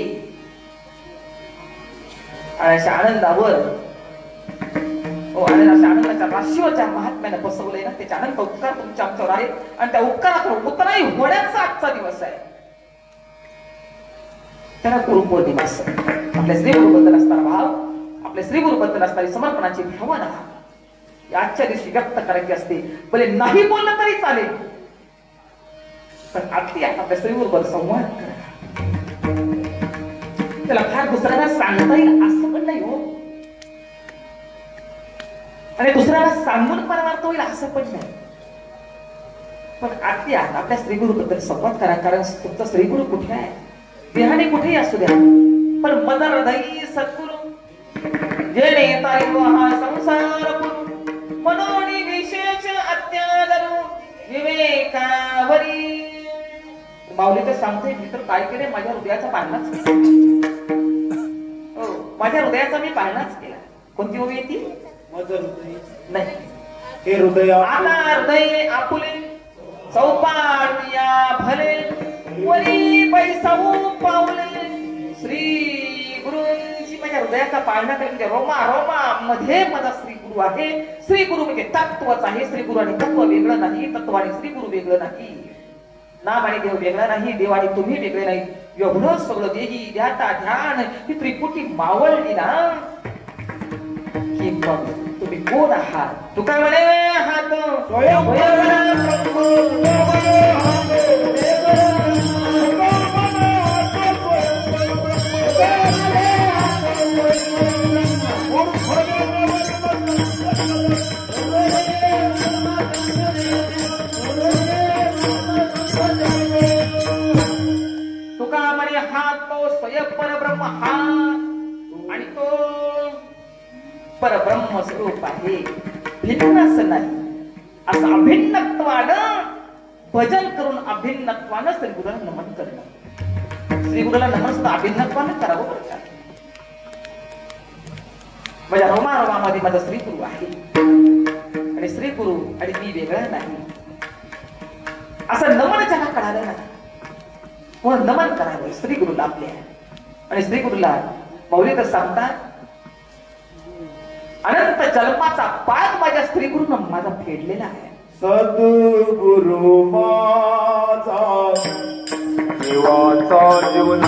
आणि अशा आनंदावर आणि अशा आनंदाच्या राशीवर ज्या महात्म्याने बसवलंय ना, त्याचे अनंत उपकार तुमच्या आमच्यावर आहे. आणि त्या उपकारात उतराई होण्याचा आजचा दिवस आहे. त्याला गुरुपौर्णिमा असं. आपल्या श्री गुरुबद्दल असणारा भाव, आपल्या श्री गुरुबद्दल असणारी समर्पणाची भावना आजच्या दिवशी व्यक्त करायची असते. भले नाही बोललं तरी चालेल, पण अगदी आपल्या श्री गुरुबद्दल संवाद करा. त्याला फार दुसऱ्याला सांगता येईल असं पण नाही हो, आणि दुसऱ्याला सांगून परमार्थ होईल असं पण नाही. पण अगदी आपल्या श्री गुरुबद्दल संवाद करा. कारण तुमचा श्री गुरु कुठे आहे? देहाने कुठेही असू द्या, पण मन हृदयी सद्गुरु जेणे तारिव हा संसार पुरु मनोनी विशेष अत्यादरू विवेकावरी. माऊली तर सांगते, मी तर काय केले? माझ्या हृदयाचा पाळणाच केला. हो, माझ्या हृदयाचा मी पाळणाच केला. कोणती ओवी येते? नाही, हे हृदय आता हृदय आपुले चौपाळूया भले वरी पैसाऊ पावले. श्री गुरूंची माझ्या हृदयाचा पाळणा केला. म्हणजे रोमा रोमा मध्ये माझा श्री गुरु आहे. श्री गुरु म्हणजे तत्वच आहे. श्री गुरु आणि तत्व वेगळं नाही, तत्व आणि श्री गुरु वेगळं नाही. नाम आणि देव वेगळा नाही, देव आणि तुम्ही वेगळे नाही. एवढं सगळं देही ध्याता ध्यान ही त्रिपुटी मावळली ना की मग तुम्ही कोण आहात? तू काय म्हणे आहात तुका म्हणे हा तो स्वयं परब्रह्म हा आणि तो परब्रह्म स्वरूप आहे, भिन्नच नाही. असं अभिन्नत्वानं भजन करून अभिन्नत्वानं श्री गुरुला नमन करणं. श्री गुरुला नमन सुद्धा अभिन्नत्वानं करावं बरं का. माझ्या रोमारोमामध्ये माझा श्री गुरु आहे आणि श्री गुरु आणि मी वेगळं नाही असं नमन ज्याला कळालं ना म्हणून नमन करावं श्री गुरुला आपल्या. आणि श्री गुरुला मौली तर सांगतात अनंत जन्माचा पाय माझ्या श्री गुरुनं माझा फेडलेला आहे. सद्गुरु माझा जीवाचा जीवन,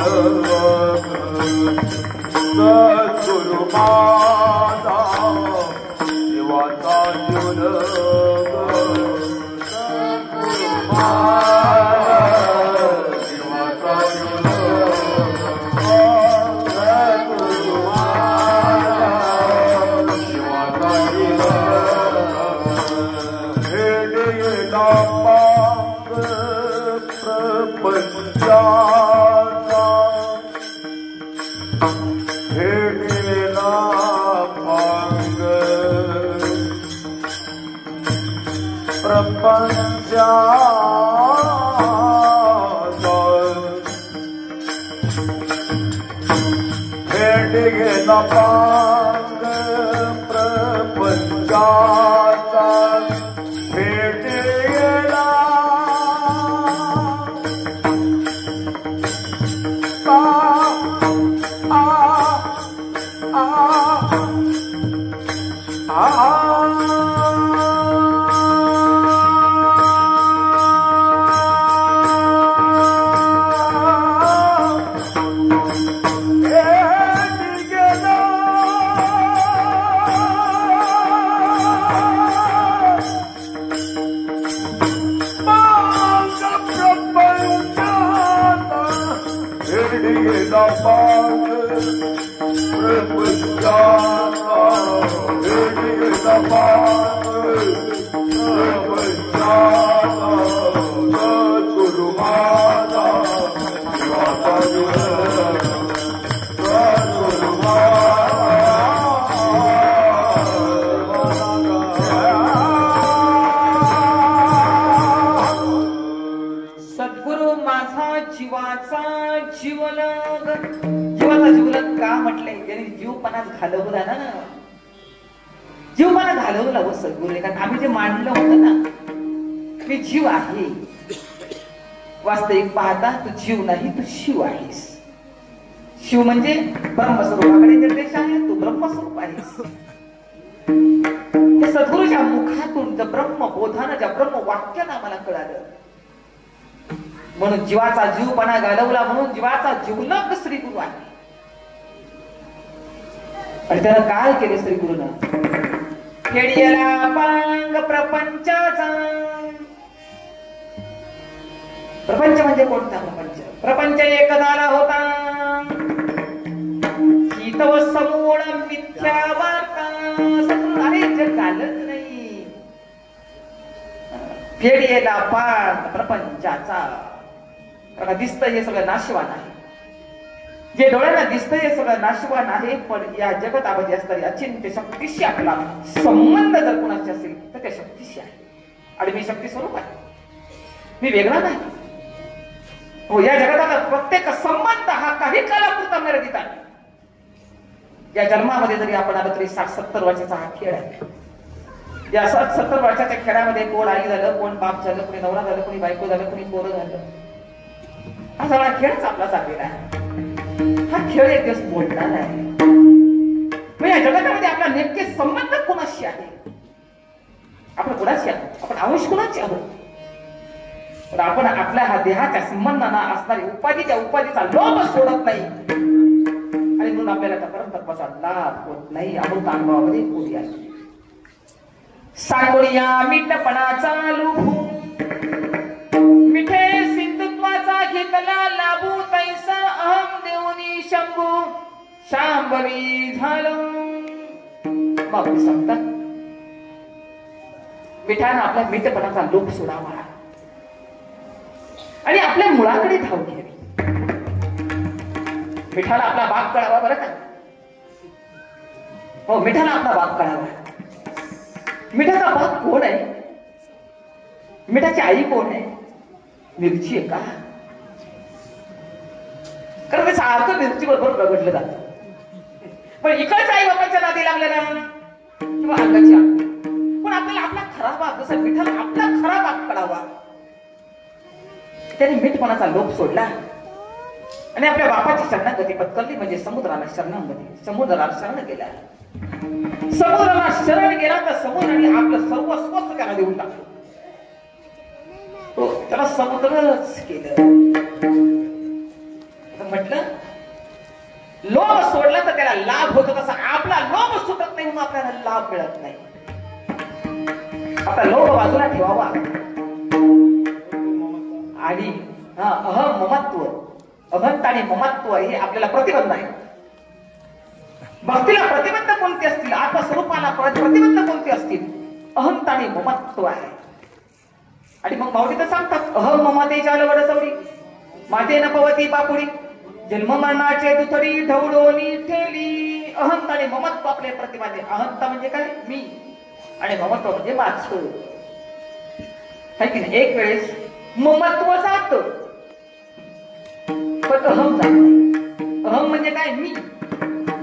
सद्गुरु माझा जीवाचा जीवन, सद्गुरु माझा जीवाचा जीवन, सद्गुरु माझा जीवाचा जीवन. हेडेला पांग प्रपंचाचा, हेडेला पांग प्रपंचाचा, हेडेला पांग प्रपंचाचा, हेडेला सद्गुरु माझा जीवाचा जीवलग. जीवाचा जीवलग का म्हटलंय? त्याने जीवपणा घालवला ना, जीवपणा घालवला व सद्गुरूने. कारण आम्ही जे मांडलं होतं ना मी जीव आहे, वास्तविक पाहता तू जीव नाही, तू शिव आहेस. शिव म्हणजे ब्रह्मस्वरूपाकडे निर्देश आहे, तू ब्रह्मस्वरूप आहेस. त्या सद्गुरूच्या मुखातून ज्या ब्रह्मबोधानं ज्या ब्रह्म वाक्यानं आम्हाला कळालं म्हणून जीवाचा जीवपणा घालवला म्हणून जीवाचा जीवलग श्री गुरु आहे. आणि त्यानं काय केले श्री गुरुनं? खेडियाला पांग प्रपंचाचा. प्रपंच म्हणजे कोणता प्रपंच? प्रपंच एक झाला होता शीतव समूळ मिथ्या वार्ता. अरे जग झालंच नाही. फेडियेला पांग प्रपंचाचा. दिसतंय हे सगळं नाशवान आहे, जे डोळ्यांना दिसतंय हे सगळं नाशवान आहे. पण या जगतामध्ये असणारी अचिंत्य शक्तीशी आपला संबंध जर कोणाशी असेल तर त्या शक्तीशी आहे. आणि मी शक्ती स्वरूप आहे, मी वेगळा नाही. हो, या जगताचा प्रत्येक संबंध हा काही कालापुरता मर्यादित आहे. या जन्मामध्ये जरी आपण आलो तरी 60-70 वर्षाचा हा खेळ आहे. या 60-70 वर्षाच्या खेळामध्ये कोण आई झालं, कोण बाप झालं, कोणी नवरा झालं, कोणी बायको झालं, कोणी पोरं झालं. हा सगळा खेळच आपला चाललेला आहे. हा खेळ एक दिवस मोडणार आहे. मग या जगतामध्ये आपला नेमके संबंध कोणाशी आहे? आपण कोणाशी आहोत? आपण अंश कोणाचे आहोत? पण आपण आपल्या हा देहाच्या संबंधांना असणारी उपाधी त्या उपाधीचा लोभ सोडत नाही आणि म्हणून आपल्याला त्या परमतत्वाचा लाभ होत नाही. अमृत अनुभवामध्ये पोरी आहे. सांगोळी या मिठपणाचा लुभू मिठे सिंधुत्वाचा घेतला लाभू तैसा अहम देऊनी शंभू शांभवी झालो. बाबू सांगतात मिठानं आपल्या मिठपणाचा लोभ सोडावा आणि आपल्या मुळाकडे धाव घ्यावी. मिठाला आपला बाप कळावा बरं का. हो, मिठाला आपला बाप कळावा. मिठाचा बाप कोण आहे? मिठाची आई कोण आहे? मिरची आहे का? कारण त्याचा अर्थ मिरची बरोबर प्रगटलं जातं. पण इकडच्या आई बापाच्या नादी लागले ना किंवा अंगाची आग. पण आपल्याला आपला खरा बाप, जसा मिठाला आपला खरा बाप कळावा, त्याने मीठपणाचा लोभ सोडला आणि आपल्या बापाची शरणागती पत्करली. म्हणजे समुद्राला शरणागती, समुद्राला शरण गेला. समुद्राला शरण गेला तर समुद्राने आपलं सर्वस्व त्याला देऊन टाकलं. तो त्याला समुद्रच केलं. म्हटलं लोभ सोडला तर त्याला लाभ होतो, तसा आपला लोभ सुटत नाही म्हणून आपल्याला लाभ मिळत नाही. आपला लोभ बाजूला ठेवावा आणि अहम ममत्व, अहंत आणि ममत्व हे आपल्याला प्रतिबंध आहे. भक्तीला प्रतिबंध कोणते असतील, आत्मस्वरूपाला प्रतिबंध कोणते असतील? अहंत आणि ममत्व आहे. आणि मग माऊली तर सांगतात अहम ममते जाल वडसवडी माते न पवती पापुडी जन्म मरणाचे दुथडी ढवळोनी ठेली. अहंत आणि ममत्व आपले प्रतिबंध. अहंत म्हणजे काय? मी. आणि ममत्व म्हणजे माझं. है की नाही? एक वेळेस ममत्व जात पण अहम जात नाही. अहम म्हणजे काय? मी.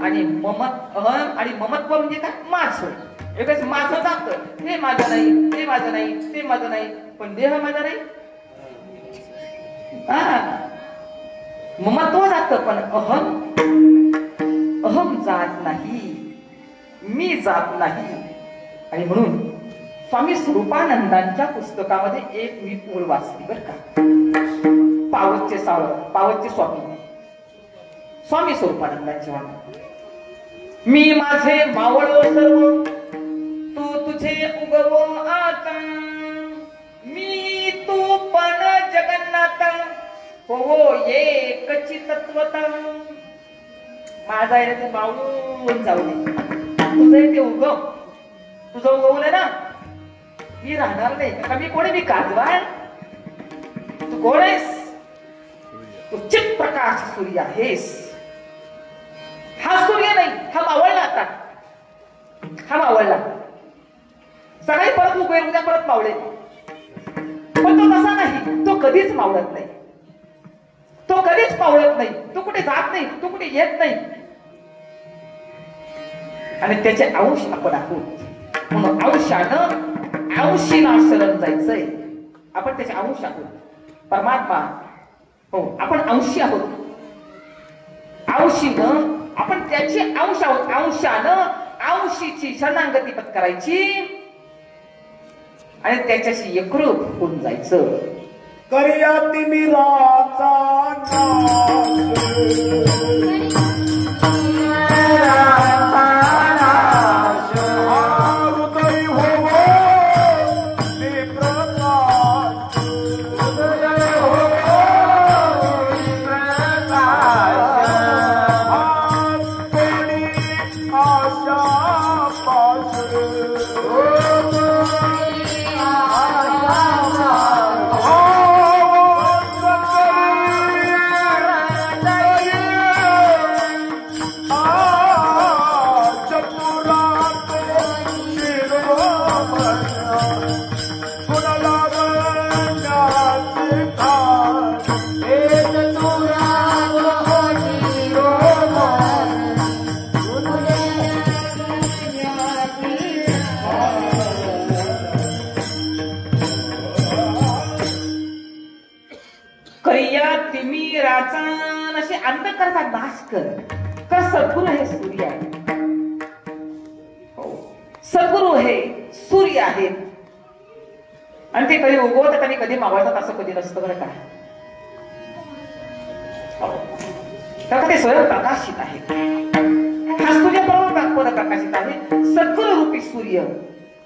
आणि अहम आणि ममत्व म्हणजे काय? माझं. एक वेळेस माझं जात, हे माझं नाही, ते माझं नाही, ते माझं नाही, पण देह माझा नाही. ममत्व जात पण अहम जात नाही, मी जात नाही. आणि म्हणून स्वामी स्वरूपानंदांच्या पुस्तकामध्ये एक मी ओळ वाचली बर का. पावतचे स्वामी स्वरूपानंदांचे वाणी. मी माझे मावळो सर्व तू तुझे उगवो आता. मी तू पण जगन्नाथ हो एकची तत्वता. माझा आहे ते मावळून जाऊ दे, तुझं ते उगव. तुझं उगवलं ना मी राहणार नाही. का मी कोणी? मी काजवाय. तू कोण आहेस? तू चित प्रकाश सूर्य आहेस. हा सूर्य नाही, हा मावळला. आता हा मावळला, सकाळी परत उगवेल, उद्या परत मावळेल. पण तो तसा नाही. तो कधीच मावळत नाही, तो कधीच मावळत नाही. तो कुठे जात नाही, तो कुठे येत नाही. आणि त्याचे अंश आपण आहोत. म्हणून अंशानं अंशीला शरण जायचंय. आपण त्याचे अंश आहोत. परमात्मा हो, आपण अंशी आहोत. अंशीनं आपण त्याचे अंश आहोत. अंशानं अंशीची शरणागती पत्करायची आणि त्याच्याशी एकरूप होऊन जायचं. करिया तिमिराचा अंधकाराचा नाश कर. सद्गुरु हे सूर्य आहे. हो, सद्गुरु हे सूर्य आहेत आणि ते कधी उगवतात आणि कधी मावळतात असं कधी नसतं बरं का. तर ते स्वयं प्रकाशित आहे. हा सूर्य बरोबर प्रकाशित आहे. सद्गुरु रूपी सूर्य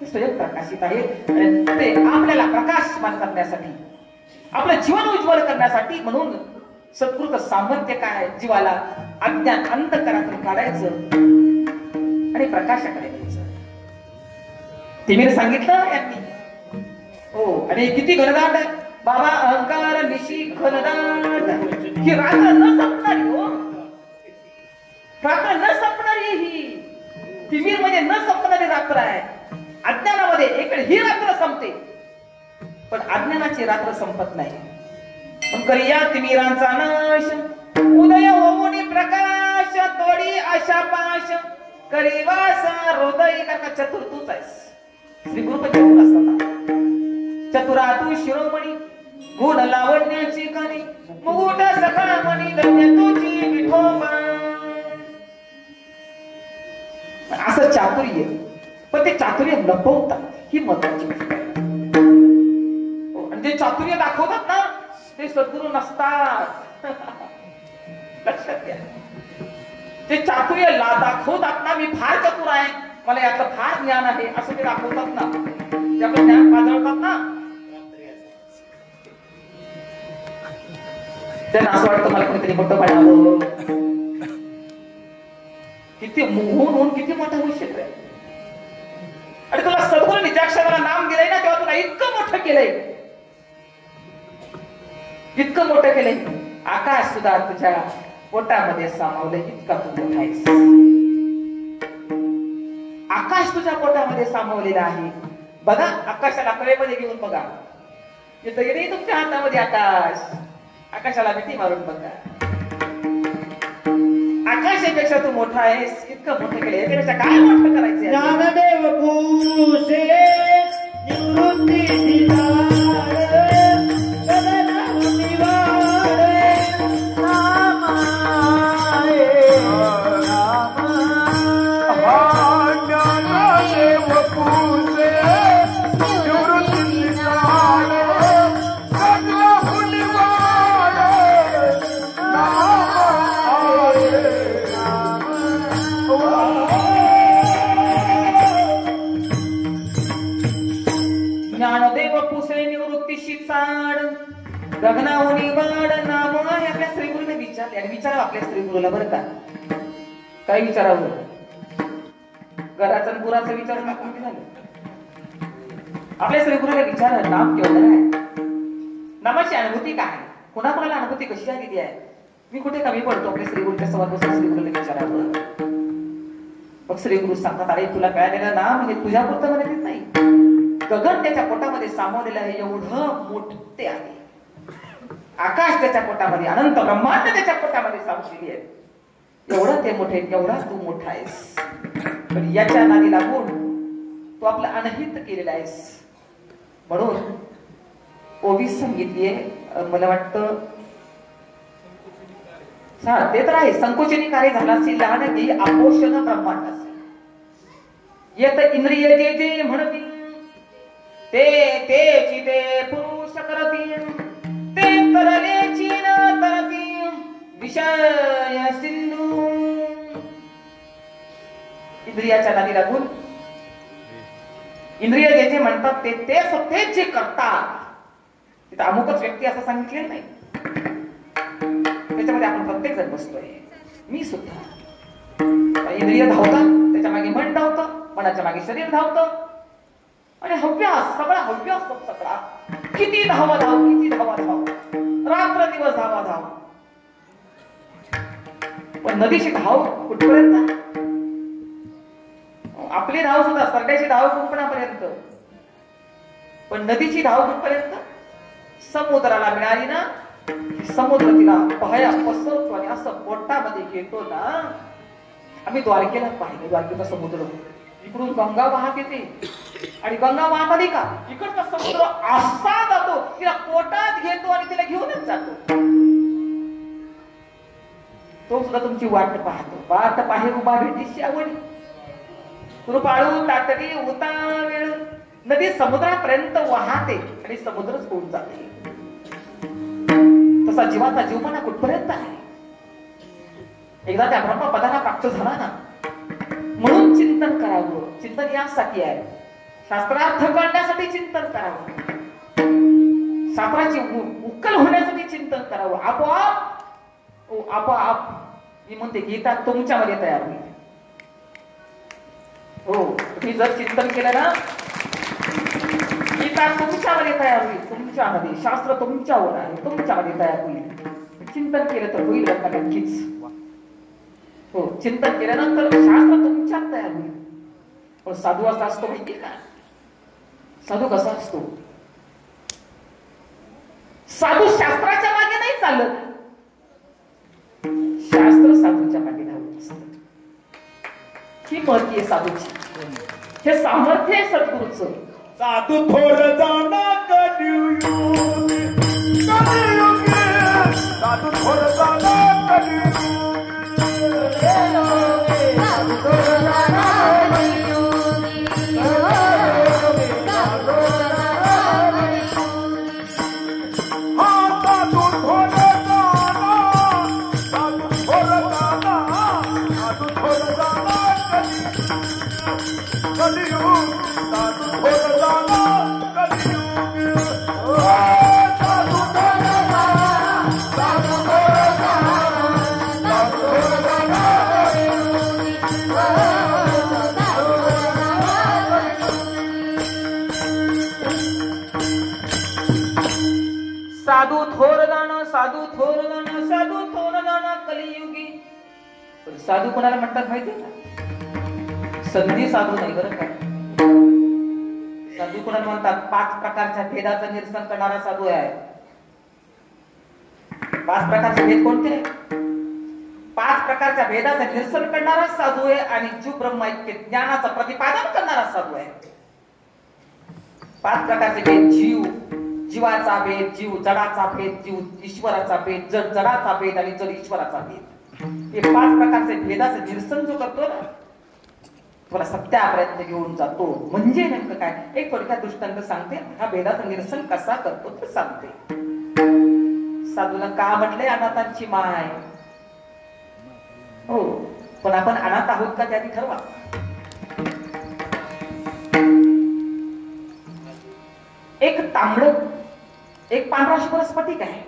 हे स्वयं प्रकाशित आहे. आणि ते आपल्याला प्रकाशमान करण्यासाठी, आपलं जीवन उज्ज्वल करण्यासाठी, म्हणून सत्कृत सामर्थ्य काय, जीवाला अज्ञान अंतःकरणातून काढायचं आणि प्रकाशाकडे द्यायचं. तिमीर सांगितलं यांनी. हो, आणि किती घनदाट बाबा अहंकार निशी घनदाट. ही रात्र न संपणारी, हो रात्र न संपणारी, ही तिमीर म्हणजे न संपणारी रात्र आहे. अज्ञानामध्ये एक ही रात्र संपते, पण अज्ञानाची रात्र संपत नाही. पण करिया तिमिरांचा नाश, उदय होऊनी प्रकाश, तोडी आशा पाश, करिवासा हृदय. का चतुर तूच आहेस. श्री गुरु चतुर असतात. चतुरा तू शिरोमणी, गुण लावण्याची कणी, मुकुट सखा मणी, धन्य तुझी विठोबा. असं चातुर्य, पण ते चातुर्य लपवतात, ही महत्वाची गोष्ट आहे. आणि जे चातुर्य दाखवतात ना, ते सद्गुरू नसतात. लक्षात घ्या. ते चातुर्य दाखवतात ना, मी फार चतुर आहे, मला यातलं फार ज्ञान आहे, असं ते दाखवतात ना, ते आपलं ज्ञान पाजळतात ना. त्यांना असं वाटतं मला कोणीतरी मोठं पाडावं. किती होऊन किती मोठा होऊ शकत. आणि तुला सद्गुरूंनी ज्या क्षणाला नाम दिलंय ना, तेव्हा तुला इतकं मोठं केलंय, इतकं मोठं केलंय. आकाश सुद्धा तुझ्या पोटामध्ये सामावलंय, इतका तू मोठा आहेस. आकाश तुझ्या पोटामध्ये सामावलेला आहे. बघा आकाशाला कळेमध्ये घेऊन बघा. येतं गेले तुमच्या हातामध्ये आकाश. आकाशाला मिठी मारून बघा. आकाशापेक्षा तू मोठा आहेस, इतकं मोठं केलं. याच्यापेक्षा काय मोठं करायचं. ज्ञानदेव पूसे निवृत्ती दिलार, सदना निवारे नामाये राम. ज्ञानदेव पूसे निवृत्ती दिलार, ज्ञानदेव पुसळे निवृत्तीशी चाड, गगनावनी वाड नाम आहे. आपल्या श्रीगुरूने विचारले, आणि विचारावं आपल्या श्रीगुरूला बरं का. काय विचारावं. घराचं गुराचं विचारून आपण झालं. आपल्या श्रीगुरूला विचार, नाम केवढं आहे, नामाची अनुभूती काय, कुणाकुणाला अनुभूती कशी आलेली आहे, मी कुठे कमी पडतो. आपल्या श्रीगुरूच्या समोर बसून श्रीगुरूला विचारावं. मग श्रीगुरू सांगतात, अरे तुला कळालेलं नाम हे तुझ्या पुरतं मर्यादित नाही. गगन त्याच्या पोटामध्ये सामावलेलं आहे, एवढं मोठे आहे. आकाश त्याच्या पोटामध्ये, अनंत ब्रह्मांड त्याच्या पोटामध्ये सामावलेली आहे. एवढं ते मोठे, एवढा तू मोठा आहेस. पण याच्या नादी लागून तू आपलं अनहित केलेलं आहेस. म्हणून ओवी सांगितलीये, मला वाटतं ते तर आहे. संकोचनी कार्य झाला असेल, लहान की आपोषण ब्रह्मांड असेल. येत इंद्रिय जे जे म्हणती, ते तेची ते पुरुष करती, ते तरलेची न तरती विषय सिंधू. इंद्रियाच्या नादी लागून इंद्रिय जे जे म्हणतात ते जे करतात. तिथं अमुकच व्यक्ती असं सांगितलेलं नाही. त्याच्यामध्ये आपण प्रत्येक जण बसतोय, मी सुद्धा. इंद्रिय धावतात, त्याच्या मागे मन धावतं, मनाच्या मागे शरीर धावतं, आणि हव्यास, सगळा हव्यास सगळा. किती धावा धाव, किती धावा धाव, रात्र दिवस धावा धाव. पण नदीची धाव कुठपर्यंत. आपली धाव सुद्धा, सरड्याची धाव कुंपणापर्यंत, पण नदीची धाव कुठपर्यंत. समुद्राला मिळाली ना, समुद्र तिला पाया पसरतो आणि असं पोटामध्ये घेतो ना. आम्ही द्वारकेला पाहिले, द्वारकेचा समुद्र, इकडून गंगा वाहत येते, आणि गंगा वाहत आली का इकडचा समुद्र असा जातो, तिला पोटात घेतो आणि तिला घेऊनच जातो. तो सुद्धा तुमची वाट पाहतो. वाट पाहे उभा भेटीशी आवडी, कृपाळू ताटली उतावेळ, नदी समुद्रापर्यंत वाहते आणि समुद्रच होऊन जाते. तसा जीवाचा जीवपणा कुठपर्यंत आहे. एकदा त्या ब्रह्मपदाला प्राप्त झाला ना, म्हणून चिंतन करावं. चिंतन यासाठी आहे, शास्त्रार्थ कळण्यासाठी चिंतन करावं, शास्त्राची उकल होण्यासाठी चिंतन करावं. आपोआप मी म्हणते गीता तुमच्यामध्ये तयार होईल. हो, तुम्ही जर चिंतन केलं ना, गीता तुमच्यामध्ये तयार होईल. तुमच्यामध्ये शास्त्र तुमच्यावर आहे, तुमच्यामध्ये तयार होईल. चिंतन केलं तर होईल बघा नक्कीच. हो, चिंतन केल्यानंतर शास्त्र तुमच्यात तयार होईल. पण साधू असा असतो माहिती का? साधू कसा असतो? साधू शास्त्राच्या मागे नाही चालत, शास्त्र साधूच्या मागे धावत असतं. ही महती आहे साधूची, हे सामर्थ्य आहे सद्गुरूचं. साधू थोर जाणा कलियुगी, साधू थोर जाणा कलियुगी, साधू थोर जाणा साधू थोर जाणं कलियुगी. साधू कोणाला म्हणतात माहिती का? संधी साधू नाही बरं का. साधू कोणाला म्हणतात? 5 प्रकारच्या भेदाचं निरसन करणारा साधू आहे. 5 प्रकारचे भेद कोणते? 5 प्रकारच्या भेदाचं निरसन करणारा साधू आहे आणि जीव ब्रह्मैक्य ज्ञानाचं प्रतिपादन करणारा साधू आहे. 5 प्रकारचे भेद: जीव, जीवाचा भेद, जीव जडाचा भेद, जीव ईश्वराचा भेद, जड जडाचा भेद आणि जड ईश्वराचा भेद. हे 5 प्रकारचे भेदाचं निरसन जो करतो ना, तुला सत्यापर्यंत घेऊन जातो. म्हणजे नेमकं काय? एक थोडक्यात दृष्टांत सांगते. हा भेदाचं निरसन कसा करतो ते सांगते. साधूला का म्हटलंय अनाथांची माय? हो, पण आपण अनाथ आहोत का त्याआधी ठरवा. एक तांबड, एक पांढरा शुभ्र स्फटिक आहे.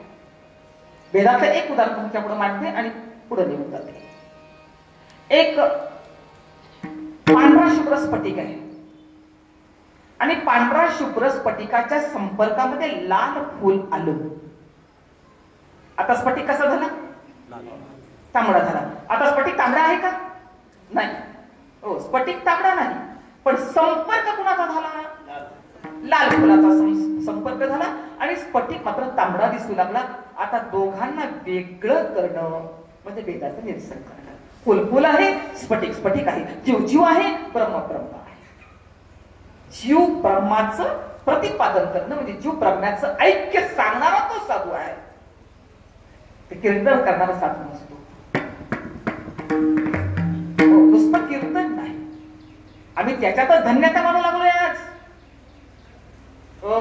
भेदाचं एक उदाहरण तुमच्या पुढे मांडते आणि पुढे निघून जाते. एक पांढरा शुभ्र स्फटिक आहे आणि पांढरा शुभ्र स्फटिकाच्या संपर्कामध्ये लाल फूल आलं. आता स्फटिक कसा झाला? तांबडा झाला. आता स्फटिक तांबडा आहे का? नाही. हो, स्फटिक तांबडा नाही, पण संपर्क कुणाचा झाला? लाल फुलाचा संपर्क झाला आणि स्फटिक मात्र तांबडा दिसू लागला. आता दोघांना वेगळं करणं म्हणजे भेदाचं निरसन करणं. फुल फुल आहे, स्फटिक स्फटिक आहे, जीव जीव आहे, ब्रह्म ब्रह्म आहे. जीव ब्रह्माचं प्रतिपादन करणं म्हणजे जीव ब्रह्माचं ऐक्य सांगणारा तो साधू आहे. ते कीर्तन करणारा साधू नसतो. नुसतं कीर्तन नाही, आम्ही त्याच्यातच धन्यता मानू लागलोय आज.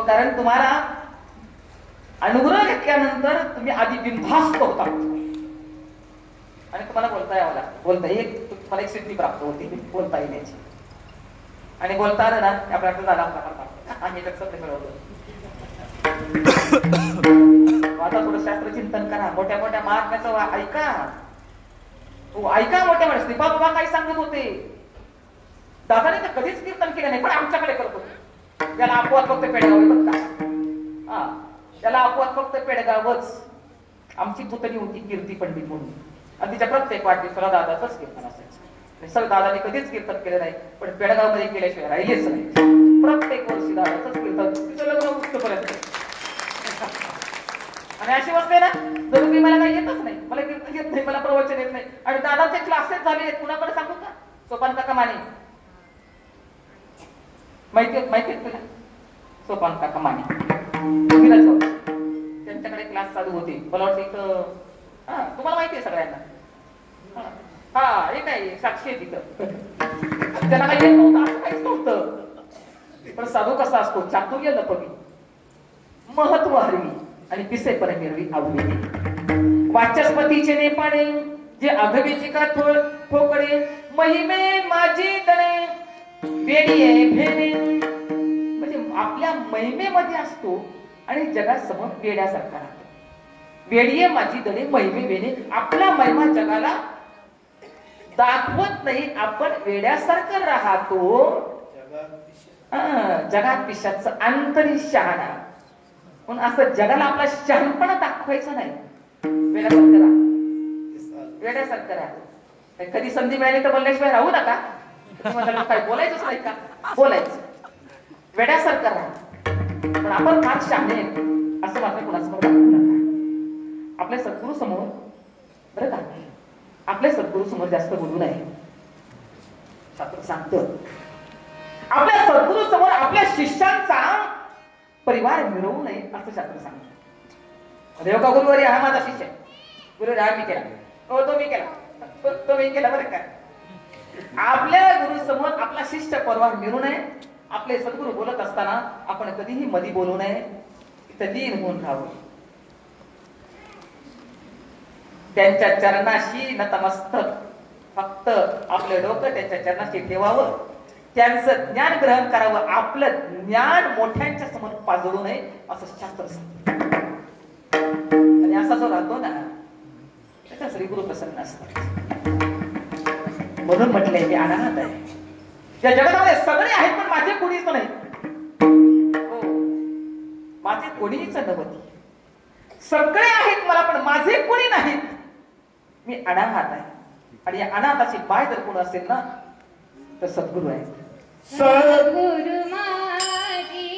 कारण तुम्हाला अनुग्रह घेतल्यानंतर तुम्ही आधी बिनधास्त होता आणि तुम्हाला बोलता यावं लागतं. बोलता तुम्हाला एक सिद्धी प्राप्त होती, बोलता येण्याची. आणि बोलता आलं ना, आपल्याकडे झाला आम्ही त्याचं मिळवलं. आता थोडं शास्त्र चिंतन करा. मोठ्या मोठ्या महात्म्याचं ऐका. हो, ऐका. मोठ्या मोठ्या श्रीपाद बाबा काय सांगत होते. दादाने तर कधीच कीर्तन केलं नाही, पण आमच्याकडे करत होते. त्याला अपवाद फक्त पेडगाव बघता. हा, त्याला अपवाद फक्त पेडगावच. आमची पुतणी होती कीर्ती पंडित म्हणून, आणि तिच्या प्रत्येक वाढदिवसाला दादाचंच कीर्तन असायचं. सर दादाने कधीच कीर्तन केलं नाही, पण पेडगाव मध्ये केल्याशिवाय राहिलेच नाही. प्रत्येक वर्षी दादाचंच कीर्तन, तिचं लग्न उठपर्यंत. आणि अशी वस्तू आहे ना, जरूर मला काही येतच नाही, मला कीर्तन येत नाही, मला प्रवचन येत नाही. आणि दादाचे क्लासेस झाले आहेत. कुणाकडे सांगू का? सोपान काका माने. माहिती तुला? सोपान काका माने त्यांच्याकडे क्लास चालू होते. मला वाटतं इथं, हा तुम्हाला माहिती आहे सगळ्यांना. हा, एक आहे साक्षी आहे तिथं. त्यांना काही येत नव्हतं, असं काहीच नव्हतं. पण साधू कसा असतो? चातुर्य लपवी, महत्व हरवी आणि पिसे पर मिरवी आवडी. वाचस्पतीचे नेपाणे जे अघवेची का ठोकळे, महिमे माझी दणे वेडीये भेणे. म्हणजे आपल्या महिमेमध्ये असतो आणि जगासमोर वेड्यासारखा राहतो. वेडीये माझी दणे महिमे वेणे. आपला महिमा जगाला दाखवत नाही, आपण वेड्यासारखं राहतो. जगात पिशाचं अंतरी शहाणा. पण असं जगाला आपला शहाणपणा दाखवायचा नाही. वेड्यासारखं राहा, वेड्यासारखं राहा. कधी संधी मिळाली तर बोलल्याशिवाय राहू नका. तुम्हाला काय बोलायचंच नाही का? बोलायचं, वेड्यासारखं राहा. पण आपण फार शहाणे असं मात्र कुणासमोर दाखवू नका. आपल्या सद्गुरू समोर, बरं का, आपल्या सद्गुरू समोर जास्त बोलू नये. शास्त्र सांगतं आपल्या सद्गुरू समोर आपल्या शिष्यांचा परिवार मिळवू नये असं शास्त्र सांगतं. देव का गुरुवारी हा माझा शिष्य, गुरु हा मी केला, तो मी केला, तो मी केला. बरं का, आपल्या गुरु समोर आपला शिष्य परिवार मिळू नये. आपले सद्गुरू बोलत असताना आपण कधीही मधी बोलू नये. इथं लीन होऊन राहावं. त्यांच्या चरणाशी नतमस्तक, फक्त आपलं डोकं त्यांच्या चरणाशी ठेवावं. त्यांचं ज्ञान ग्रहण करावं. आपलं ज्ञान मोठ्यांच्या समोर पाजळू नये असं शास्त्र सांगतं. आणि असा जो राहतो ना त्याचा श्री गुरु प्रसन्न असतात. म्हणून म्हटलंय मी अनाथ आहे. या जगामध्ये सगळे आहेत पण माझे कोणीच नाही. हो, माझे कोणीच नव्हते. सगळे आहेत मला पण माझे कोणी नाहीत. मी अनाथ आहे. आणि या अनाथाची बाय जर कोण असेल ना तर सद्गुरू आहे. सद्गुरु माझी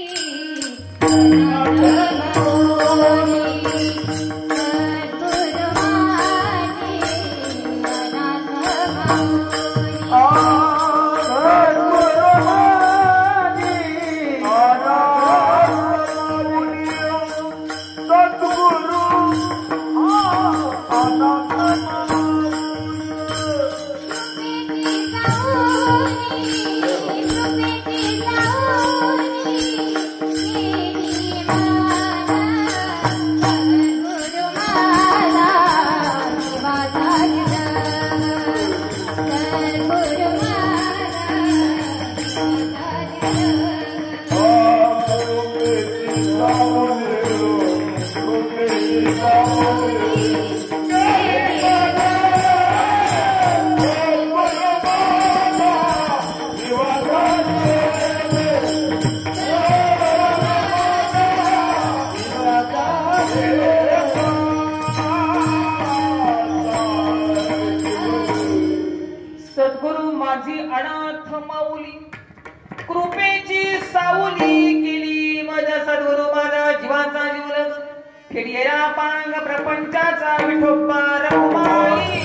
प्रपंचाचा विठोबा रखुमाई.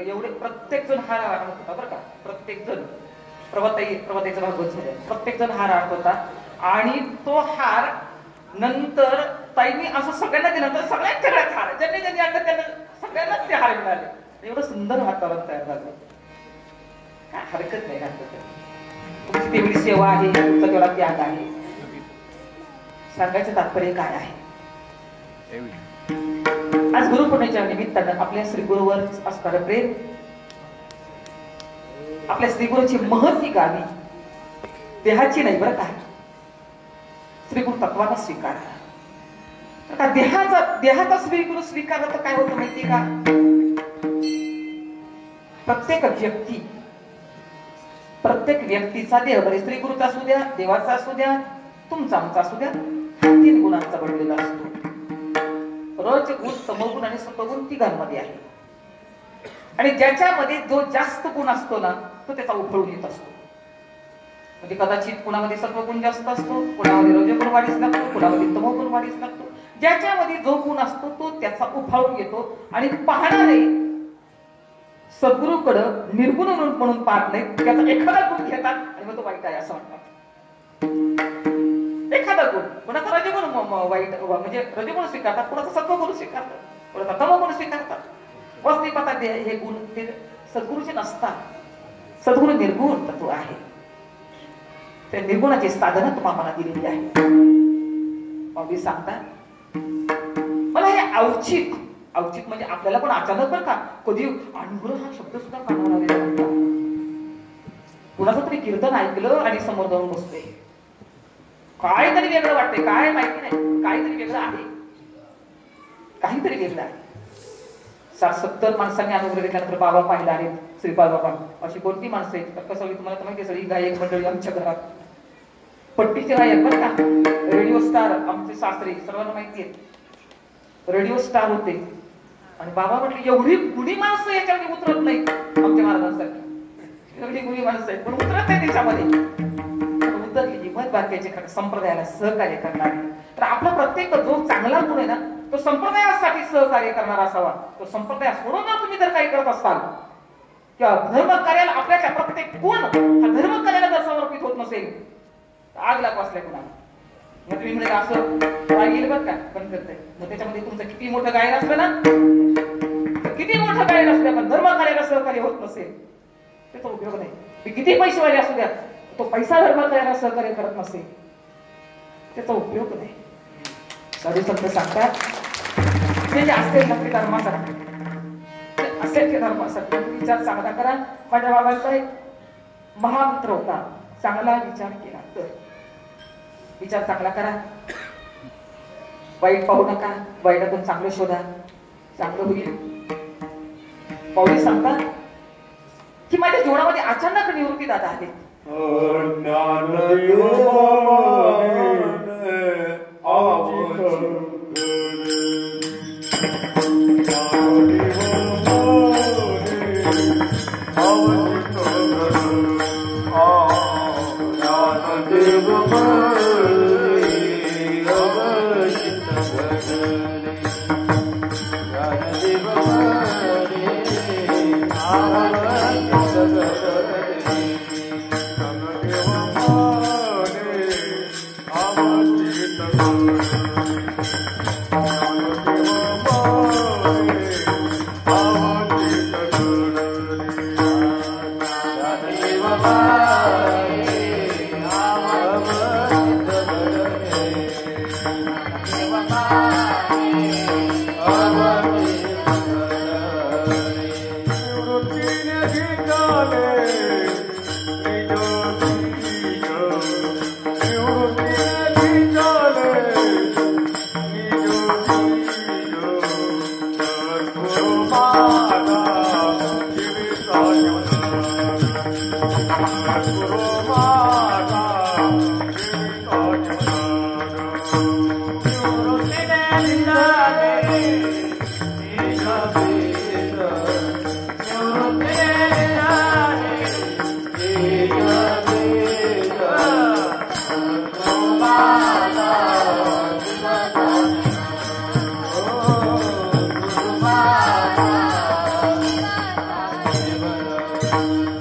एवढे प्रत्येक जण हार आणत होता बरं का, प्रत्येक जण. प्रभाताईचा भागवत झालं, प्रत्येक जण हार आणत होता. आणि तो हार नंतर ताईंनी असं सगळ्यांना दिल्यानंतर सगळ्यांच्या घरात हार, ज्यांनी ज्यांनी आणलं त्यांना सगळ्यांनाच ते हार मिळाले. एवढं सुंदर वातावरण तयार झालं. काय हरकत नाही घातलं. तुमची तेवढी सेवा आहे, तुमचा तेवढा त्याग आहे. सांगायचं तात्पर्य काय आहे? आज गुरुपौर्णिमेच्या निमित्तानं आपल्या श्रीगुरूवर असणारं प्रेम, आपल्या श्रीगुरूची महती गावी, देहाची नाही बरं का, श्रीगुरु तत्वानं स्वीकारा. देहाचा श्रीगुरु स्वीकारला तर काय होतं माहितीये का? प्रत्येक व्यक्तीचा देह, बरे श्रीगुरूचा असू द्या, देवाचा असू द्या, तुमचा आमचा असू द्या, हा 3 गुणांचा बनलेला असतो. रजगुण, तमोगुण आणि सत्वगुण तिघांमध्ये आहे. आणि ज्याच्यामध्ये जो जास्त गुण असतो ना, तो त्याचा उफळून येत असतो. म्हणजे कदाचित कुणामध्ये सत्वगुण जास्त असतो, कुणामध्ये रजगुण वाढीस लागतो, कुणामध्ये तमोगुण वाढीस लागतो. ज्याच्यामध्ये जो गुण असतो तो त्याचा उफाळून येतो. आणि पाहणारे सद्गुरूकडं निर्गुण म्हणून पाहत नाही, त्याचा एखादा गुण घेतात आणि मग तो वाईट आहे असं म्हणतात. एखादा गुण, कोणाचा रजगुण वाईट म्हणजे रजगुण स्वीकारतात, कोणाचा सत्वगुण स्वीकारतात, कोणाचा तमोगुण स्वीकारतात. वस्ती पाहता हे गुण ते सद्गुरूचे नसतात. सद्गुरू निर्गुण तत्व आहे. त्या निर्गुणाची साधनं तुम्हाला दिलेली आहे. माऊली सांगतात, मला हे औचित म्हणजे आपल्याला पण अचानक बरं का कधी अनुग्रह हा शब्द सुद्धा कानावर आलेला नव्हता. कुणाचं तरी कीर्तन ऐकलं आणि समोर जाऊन बसते, काहीतरी वेगळं वाटतंय, काय माहिती नाही, काहीतरी वेगळं आहे, काहीतरी वेगळं आहे. 60-70 माणसांनी अनुग्रह घेतल्यानंतर बाबा पाहिला आणि श्रीपाद बाबा अशी कोणती माणसं आहेत? तर कसं तुम्हाला तर माहिती आहे, सगळी गायक मंडळी आमच्या घरात पट्टीचे गायक बरं का, रेडिओ स्टार आमचे सासरे सर्वांना माहिती आहेत, रेडिओ स्टार होते. आणि बाबा म्हटले एवढी गुणी माणसं याच्यामध्ये उतरत नाही आमच्या महाराजांसाठी, एवढी गुणी माणसं आहेत पण उतरत नाही त्याच्यामध्ये. उतरली हिंमत बाकीचे संप्रदायाला सहकार्य करणारी. तर आपला प्रत्येक जो चांगला गुण आहे ना, तो संप्रदायासाठी सहकार्य करणारा असावा. तो संप्रदाय सोडून तुम्ही जर काही करत असाल किंवा धर्म कार्याला आपल्याच्या प्रत्येक गुण हा धर्म कार्याला जर समर्पित होत नसेल तर आग लाग वाचल्या कुणाला. मग तुम्ही म्हणजे असं काय गेलं बघ का पण करताय, मग त्याच्यामध्ये तुमचं किती मोठं गायन असलं ना, किती मोठं गायन असलं पण धर्म कार्याला सहकार्य होत नसेल त्याचा उपयोग नाही. किती पैसेवाले असू द्या, तो पैसा धर्म कार्याला सहकार्य करत नसेल त्याचा उपयोग नाही. साधू संत सांगतात ते जे असेल नक्की धर्मासाठी, असेल ते धर्मासाठी विचार चांगला करा. माझ्या बाबांचा एक महामंत्र होता, चांगला विचार केला तर. विचार चांगला करा, वाईट पाहू नका, वाईटातून चांगलं शोधा, चांगलं होईल. पाऊली सांगतात की माझ्या जीवनामध्ये अचानक निवृत्ती दादा आले. Yeah. Oh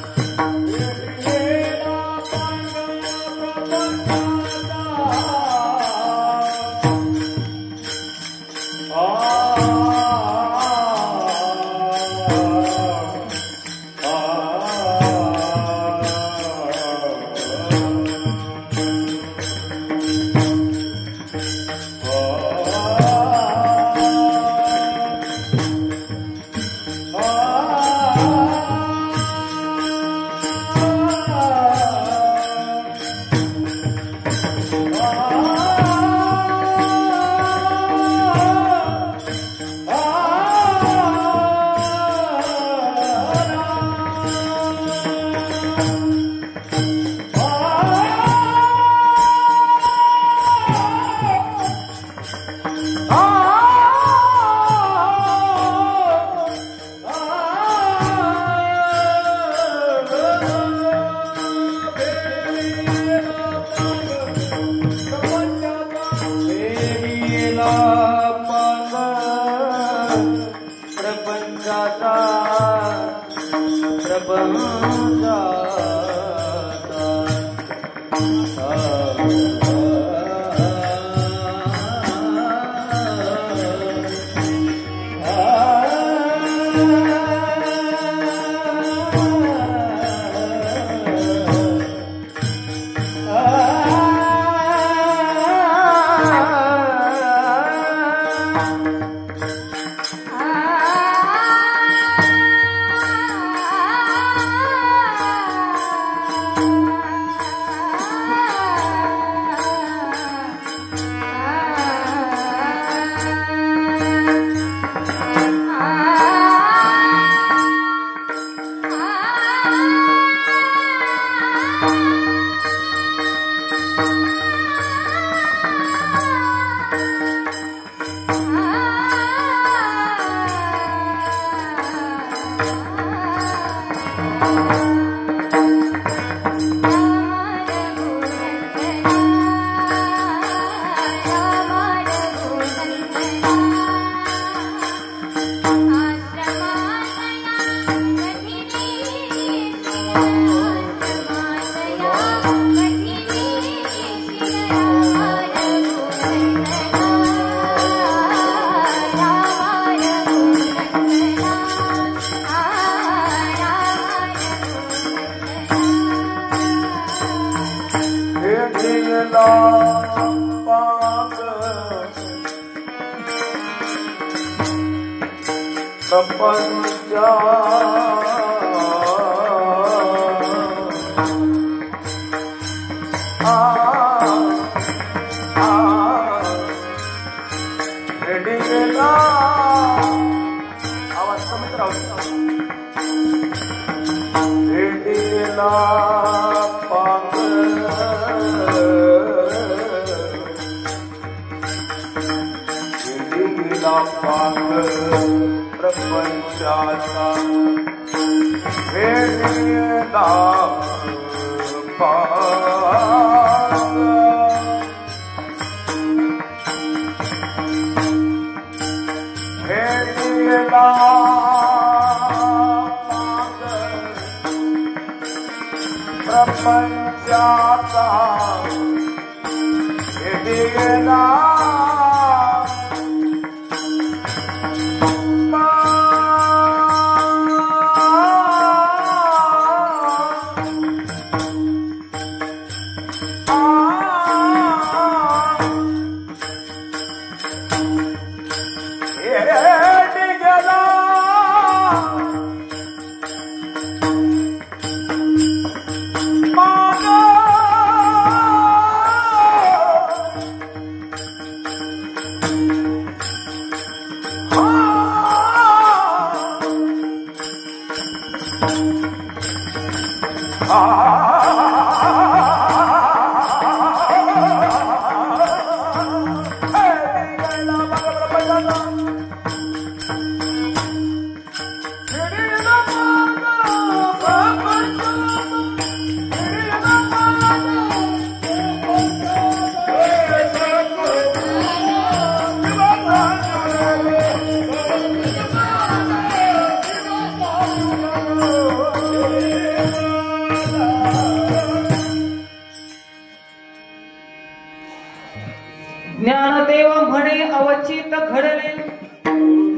अवचित घडले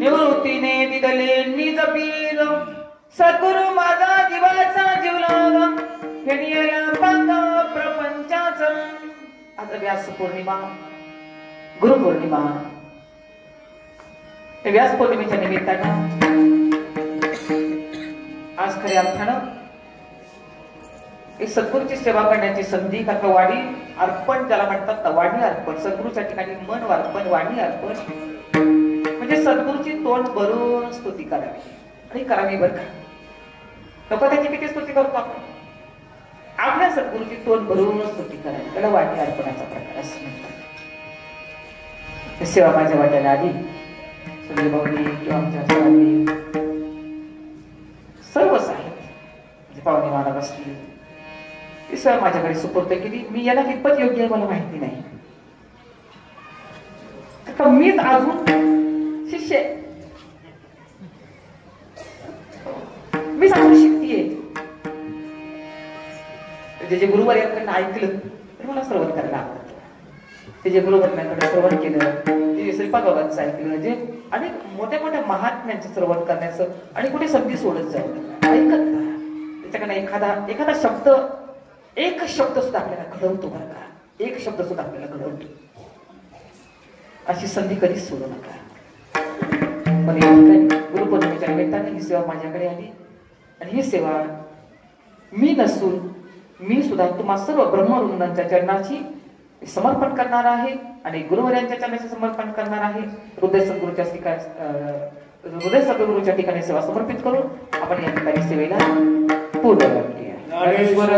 निवृत्तीने दिदले निज पीर सद्गुरु माझा जीवाचा जीवला फेनियला पांगा प्रपंचाचा. आज व्यास पौर्णिमा गुरु पौर्णिमा. व्यास पौर्णिमेच्या निमित्तानं आज खऱ्या अर्थानं एक सद्गुरूची सेवा करण्याची संधी. का वाणी अर्पण ज्याला म्हणतात ना, वाणी अर्पण. सद्गुरूच्या ठिकाणी मन अर्पण, वाणी अर्पण म्हणजे सद्गुरूची तोंड भरून स्तुती करावी आणि करावी बरं का. नको त्याची किती स्तुती करतो आपण. आपल्या सद्गुरूची तोंड भरून स्तुती करावी, त्याला वाणी अर्पणाचा प्रकार असं म्हणतात. सेवा माझ्या वाट्याला आली. सुनील भाऊनी किंवा आमच्या सरांनी सर्व साहेब पाहुणे मला बसली ती सेवा माझ्याकडे सुपूर्द केली. मी याला कितपत योग्य आहे मला माहिती नाही. मीच अजून शिष्य, मी अजून शिकतीये. जे जे गुरुवर्यांकडनं ऐकलं तर मला श्रवण करायला आवडतं. ते जे गुरुवर्यांकडे श्रवण केलं, जे श्रीपाद बाबांचं ऐकलं, जे अनेक मोठ्या मोठ्या महात्म्यांचं श्रवण करण्याचं आणि कुठे संधी सोडत जाऊ ऐकत त्याच्याकडे एखादा शब्द, एक शब्द सुद्धा आपल्याला घडवतो बरं का. एक शब्द सुद्धा आपल्याला घडवतो. अशी संधी कधीच सोडू नका. पण या ठिकाणी गुरुपौर्णिमेच्या निमित्ताने ही सेवा माझ्याकडे आली आणि ही सेवा मी नसून मी सुद्धा तुम्हा सर्व ब्रह्मवृंदांच्या चरणाची समर्पण करणार आहे आणि गुरुवर्यांच्या चरणाचे समर्पण करणार आहे. हृदय सद्गुरूच्या ठिकाणी सेवा समर्पित करून आपण या ठिकाणी सेवेला पूर्ण करूया. ज्ञानेश्वर